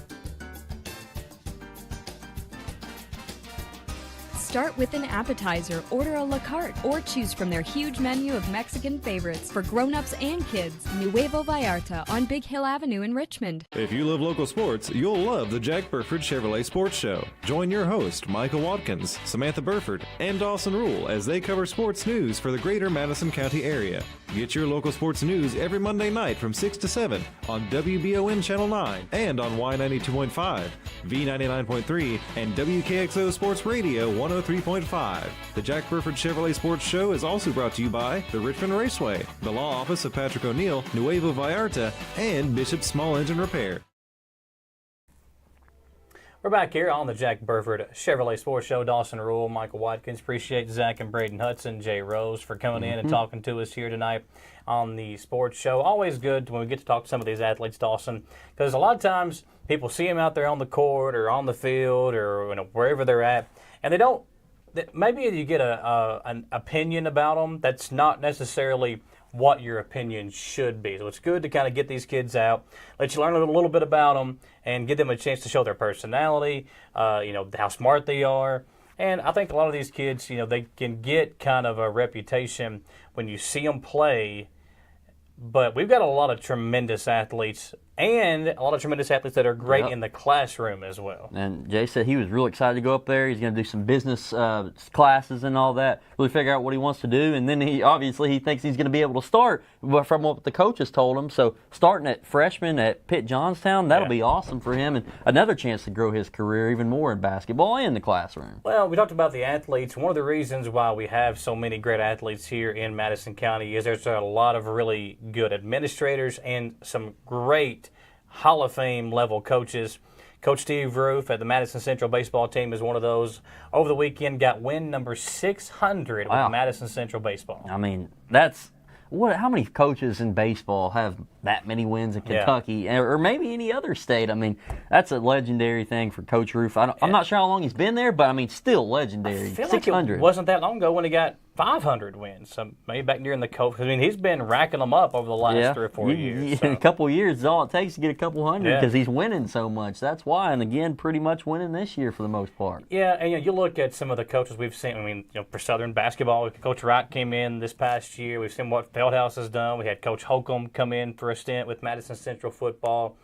Start with an appetizer, order a la carte, or choose from their huge menu of Mexican favorites for grown-ups and kids. Nuevo Vallarta on Big Hill Avenue in Richmond. If you love local sports, you'll love the Jack Burford Chevrolet Sports Show. Join your host, Michael Watkins, Samantha Burford, and Dawson Rule as they cover sports news for the greater Madison County area. Get your local sports news every Monday night from 6 to 7 on WBON Channel 9 and on Y92.5, V99.3, and WKXO Sports Radio 103.5. The Jack Burford Chevrolet Sports Show is also brought to you by the Richmond Raceway, the Law Office of Patrick O'Neill, Nuevo Vallarta, and Bishop Small Engine Repair. We're back here on the Jack Burford Chevrolet Sports Show. Dawson Rule, Michael Watkins. Appreciate Zach and Braden Hudson, Jay Rose for coming in and talking to us here tonight on the sports show. Always good when we get to talk to some of these athletes, Dawson, because a lot of times people see them out there on the court or on the field or wherever they're at, and they don't. Maybe you get an opinion about them that's not necessarily what your opinion should be. So it's good to kind of get these kids out, let you learn a little bit about them, and give them a chance to show their personality, how smart they are. And I think a lot of these kids, they can get kind of a reputation when you see them play. But we've got a lot of tremendous athletes and a lot of tremendous athletes that are great in the classroom as well. And Jay said he was real excited to go up there. He's going to do some business classes and all that, really figure out what he wants to do. And then he thinks he's going to be able to start from what the coaches told him. So starting at freshman at Pitt Johnstown, that'll be awesome for him and another chance to grow his career even more in basketball and in the classroom. Well, we talked about the athletes. One of the reasons why we have so many great athletes here in Madison County is there's a lot of really good administrators and some great Hall of Fame level coaches. Coach Steve Roof at the Madison Central baseball team is one of those. Over the weekend, got win number 600 with Madison Central baseball. I mean, that's how many coaches in baseball have that many wins in Kentucky or maybe any other state? I mean, that's a legendary thing for Coach Roof. I'm not sure how long he's been there, but I mean, still legendary. I feel 600. like it wasn't that long ago when he got 500 wins. So maybe back during the COVID. I mean, he's been racking them up over the last 3 or 4 years. A couple of years is all it takes to get a couple hundred because he's winning so much. That's why. And again, pretty much winning this year for the most part. Yeah, and you look at some of the coaches we've seen. I mean, for Southern basketball, Coach Wright came in this past year. We've seen what Feldhouse has done. We had Coach Holcomb come in for a stint with Madison Central football.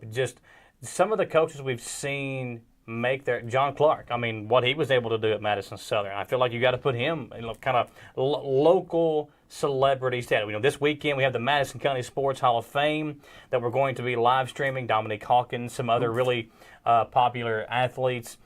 Just some of the coaches we've seen make their John Clark. I mean, what he was able to do at Madison Southern. I feel like you got to put him in kind of local celebrity status. This weekend we have the Madison County Sports Hall of Fame that we're going to be live streaming. Dominique Hawkins, some other really popular athletes.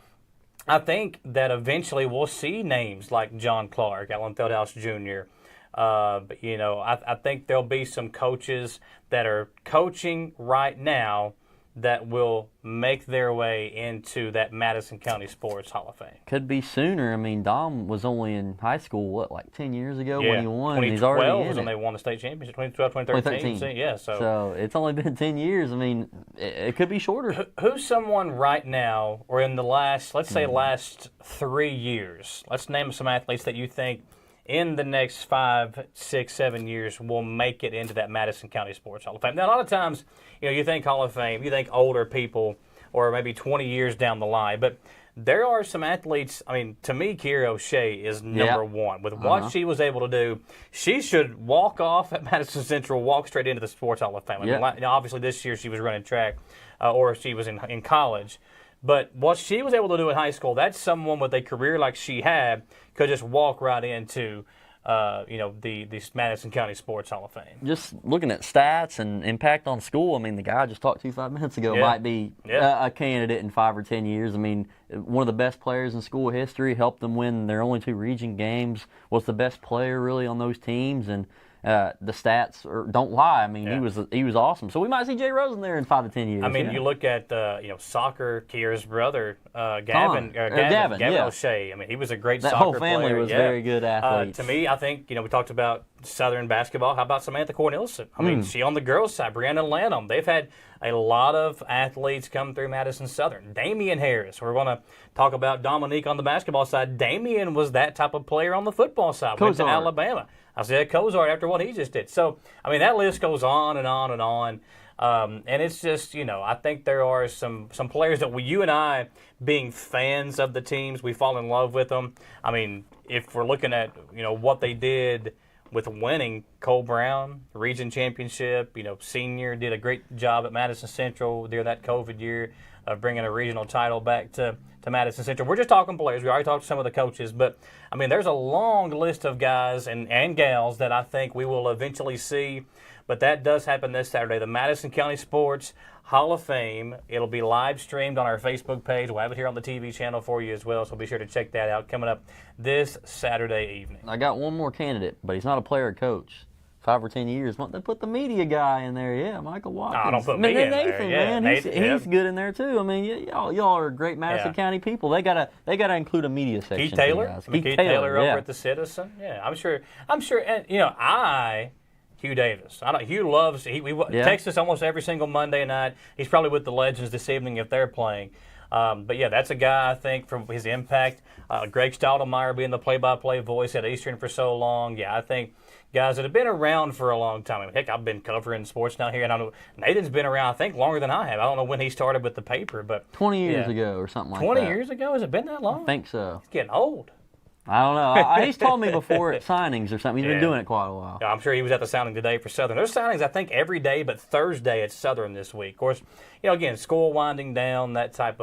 I think that eventually we'll see names like John Clark, Alan Feldhouse Jr. But I think there'll be some coaches that are coaching right now that will make their way into that Madison County Sports Hall of Fame. Could be sooner. I mean, Dom was only in high school, 10 years ago when he won? 2012 he's already in was when it. they won the state championship, 2012, 2013. Yeah, so it's only been 10 years. I mean, it could be shorter. Who's someone right now, or in the last 3 years, let's name some athletes that you think in the next 5, 6, 7 years will make it into that Madison County Sports Hall of Fame. Now, a lot of times, you think Hall of Fame, you think older people or maybe 20 years down the line. But there are some athletes, I mean, to me, Kira O'Shea is number one. With what she was able to do, she should walk off at Madison Central, walk straight into the Sports Hall of Fame. I mean, obviously, this year she was running track or she was in college. But what she was able to do in high school, that's someone with a career like she had could just walk right into, the Madison County Sports Hall of Fame. Just looking at stats and impact on school, I mean, the guy I just talked to 5 minutes ago might be a candidate in 5 or 10 years. I mean, one of the best players in school history, helped them win their only 2 region games, was the best player really on those teams, and the stats don't lie. I mean, he was awesome. So we might see Jay Rosen there in 5 to 10 years. I mean, you look at soccer. Kira's brother, Gavin O'Shea. I mean, he was a great soccer player. That whole family was very good athletes. To me, I think we talked about Southern basketball. How about Samantha Cornelison? I mean, she on the girls' side. Brianna Lanham. They've had a lot of athletes come through Madison Southern. Damian Harris. We're going to talk about Dominique on the basketball side. Damian was that type of player on the football side. Went to Alabama. I said Cozart after what he just did. So, I mean, that list goes on and on and on. And it's just, I think there are some players that you and I, being fans of the teams, we fall in love with them. I mean, if we're looking at, what they did with winning, Cole Brown, region championship, senior, did a great job at Madison Central during that COVID year of bringing a regional title back to Madison Central. We're just talking players. We already talked to some of the coaches. But, I mean, there's a long list of guys and gals that I think we will eventually see. But that does happen this Saturday. The Madison County Sports Hall of Fame. It'll be live streamed on our Facebook page. We'll have it here on the TV channel for you as well. So be sure to check that out coming up this Saturday evening. I got one more candidate, but he's not a player or coach. 5 or 10 years. They put the media guy in there. Yeah, Michael Watkins. No, don't put me in there. Nathan, Yeah, man, he's good in there too. I mean, y'all are great Madison County people. They gotta include a media section. Keith Taylor, Keith Taylor over at the Citizen. Yeah, I'm sure. And Hugh Davis. Hugh loves. He texts us almost every single Monday night. He's probably with the Legends this evening if they're playing. But yeah, that's a guy I think from his impact. Greg Stoudemire being the play-by-play voice at Eastern for so long. Yeah, I think guys that have been around for a long time. I mean, heck, I've been covering sports now here, and I know Nathan's been around, I think, longer than I have. I don't know when he started with the paper, but 20 years ago or something like that. 20 years ago? Has it been that long? I think so. He's getting old. I don't know. He's told me before at signings or something. He's been doing it quite a while. Yeah, I'm sure he was at the signing today for Southern. There's signings, I think, every day, but Thursday at Southern this week. Of course, again, school winding down, that time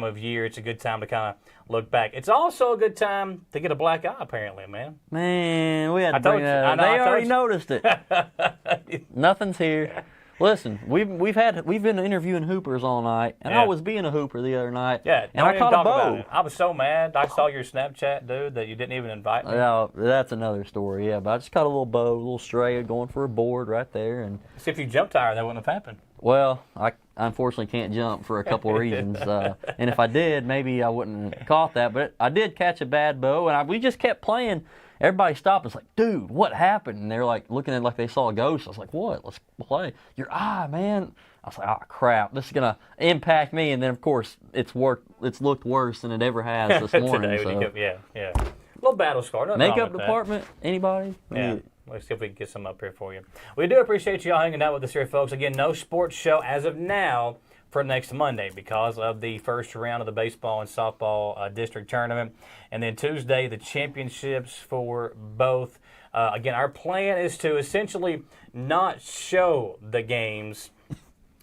of year. It's a good time to kind of look back. It's also a good time to get a black eye, apparently, man. Man, we had to bring that up. They already noticed it. Nothing's here. Listen, we've been interviewing hoopers all night, and I was being a hooper the other night. Yeah, and I caught a bow. I was so mad. I saw your Snapchat, dude, that you didn't even invite me. Yeah, that's another story. Yeah, but I just caught a little bow, a little stray, going for a board right there, and see if you jumped higher, that wouldn't have happened. Well, I unfortunately can't jump for a couple of reasons, and if I did, maybe I wouldn't have caught that. But I did catch a bad bow, and we just kept playing. Everybody stopped and was like, dude, what happened? And they're like looking at it like they saw a ghost. I was like, what? Let's play. Your eye, man. I was like, oh, crap. This is going to impact me. And then, of course, it's looked worse than it ever has this morning. Today, yeah. A little battle scar. Makeup department, anybody? Yeah. Let's see if we can get some up here for you. We do appreciate you all hanging out with us here, folks. Again, no sports show as of now for next Monday because of the first round of the baseball and softball district tournament. And then Tuesday, the championships for both. Again, our plan is to essentially not show the games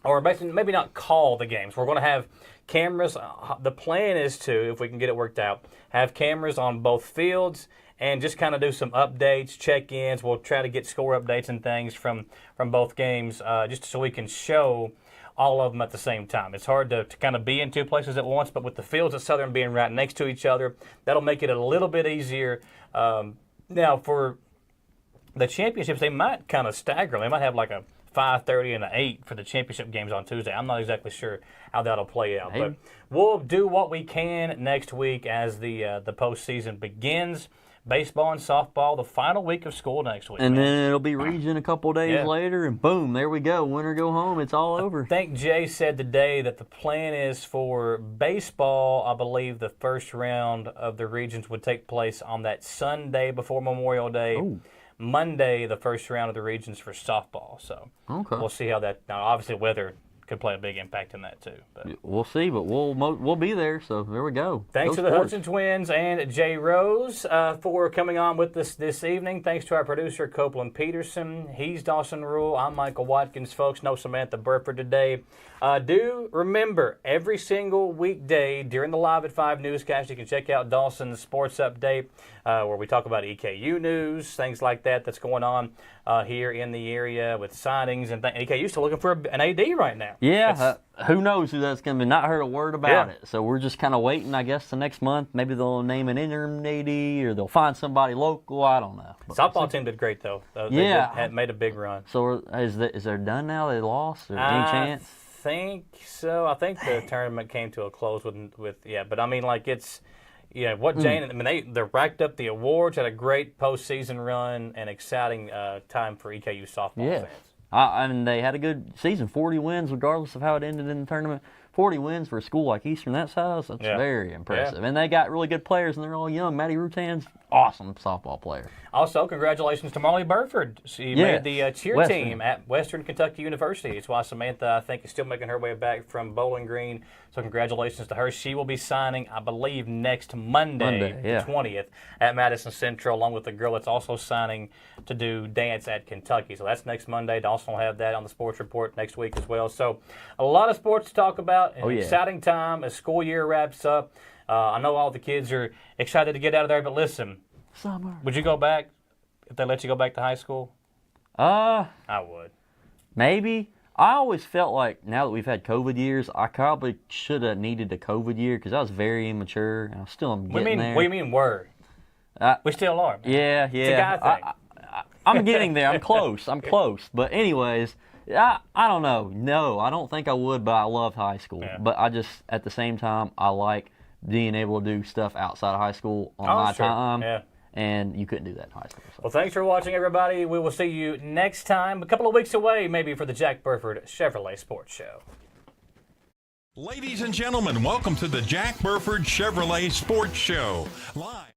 or basically maybe not call the games. We're going to have cameras. The plan is to, if we can get it worked out, have cameras on both fields and just kind of do some updates, check-ins. We'll try to get score updates and things from both games just so we can show all of them at the same time. It's hard to kind of be in two places at once, but with the fields at Southern being right next to each other, that'll make it a little bit easier. Now, for the championships, they might kind of stagger. They might have like a 5:30 and an 8 for the championship games on Tuesday. I'm not exactly sure how that'll play out, but we'll do what we can next week as the postseason begins. Baseball and softball, the final week of school next week. And then it'll be region a couple days later, and boom, there we go. Winter go home. It's all over. I think Jay said today that the plan is for baseball, I believe the first round of the regions would take place on that Sunday before Memorial Day. Ooh. Monday, the first round of the regions for softball. So we'll see how that. Now, obviously, weather could play a big impact in that too. But we'll see, but we'll be there. So there we go. Thanks to the Hudson Twins and Jay Rose for coming on with us this evening. Thanks to our producer Copeland Peterson. He's Dawson Rule. I'm Michael Watkins. Folks, no Samantha Burford today. Do remember every single weekday during the Live at 5 newscast, you can check out Dawson's Sports Update where we talk about EKU news, things like that's going on here in the area with signings and things. EKU's still looking for an AD right now. Yeah, who knows who that's going to be. Not heard a word about it. So we're just kind of waiting, I guess, the next month. Maybe they'll name an interim AD or they'll find somebody local. I don't know. But softball team did great, though. They had made a big run. So is there done now? They lost? Or any chance? I think so. I think the tournament came to a close with but I mean, like it's, what Jane, I mean, they racked up the awards, had a great postseason run, and exciting time for EKU softball fans. I mean, they had a good season, 40 wins, regardless of how it ended in the tournament. 40 wins for a school like Eastern that size, that's very impressive. And they got really good players, and they're all young. Maddie Rutan's awesome softball player. Also, congratulations to Marley Burford. She made the cheer team at Western Kentucky University. It's why Samantha, I think, is still making her way back from Bowling Green. So congratulations to her. She will be signing, I believe, next Monday the 20th, at Madison Central, along with the girl that's also signing to do dance at Kentucky. So that's next Monday. Dawson will have that on the sports report next week as well. So a lot of sports to talk about. An exciting time as school year wraps up. I know all the kids are excited to get out of there, but listen, summer. Would you go back if they let you go back to high school? I would. Maybe. I always felt like now that we've had COVID years, I probably should have needed a COVID year because I was very immature and I still am getting there. What do you mean were? We still are, man. Yeah. It's a guy thing. I'm getting there. I'm close. But anyways, I don't know. No, I don't think I would, but I loved high school. Yeah. But I just, at the same time, I like being able to do stuff outside of high school on my time. Yeah. And you couldn't do that in high school. So. Well, thanks for watching, everybody. We will see you next time, a couple of weeks away, maybe, for the Jack Burford Chevrolet Sports Show. Ladies and gentlemen, welcome to the Jack Burford Chevrolet Sports Show. Live.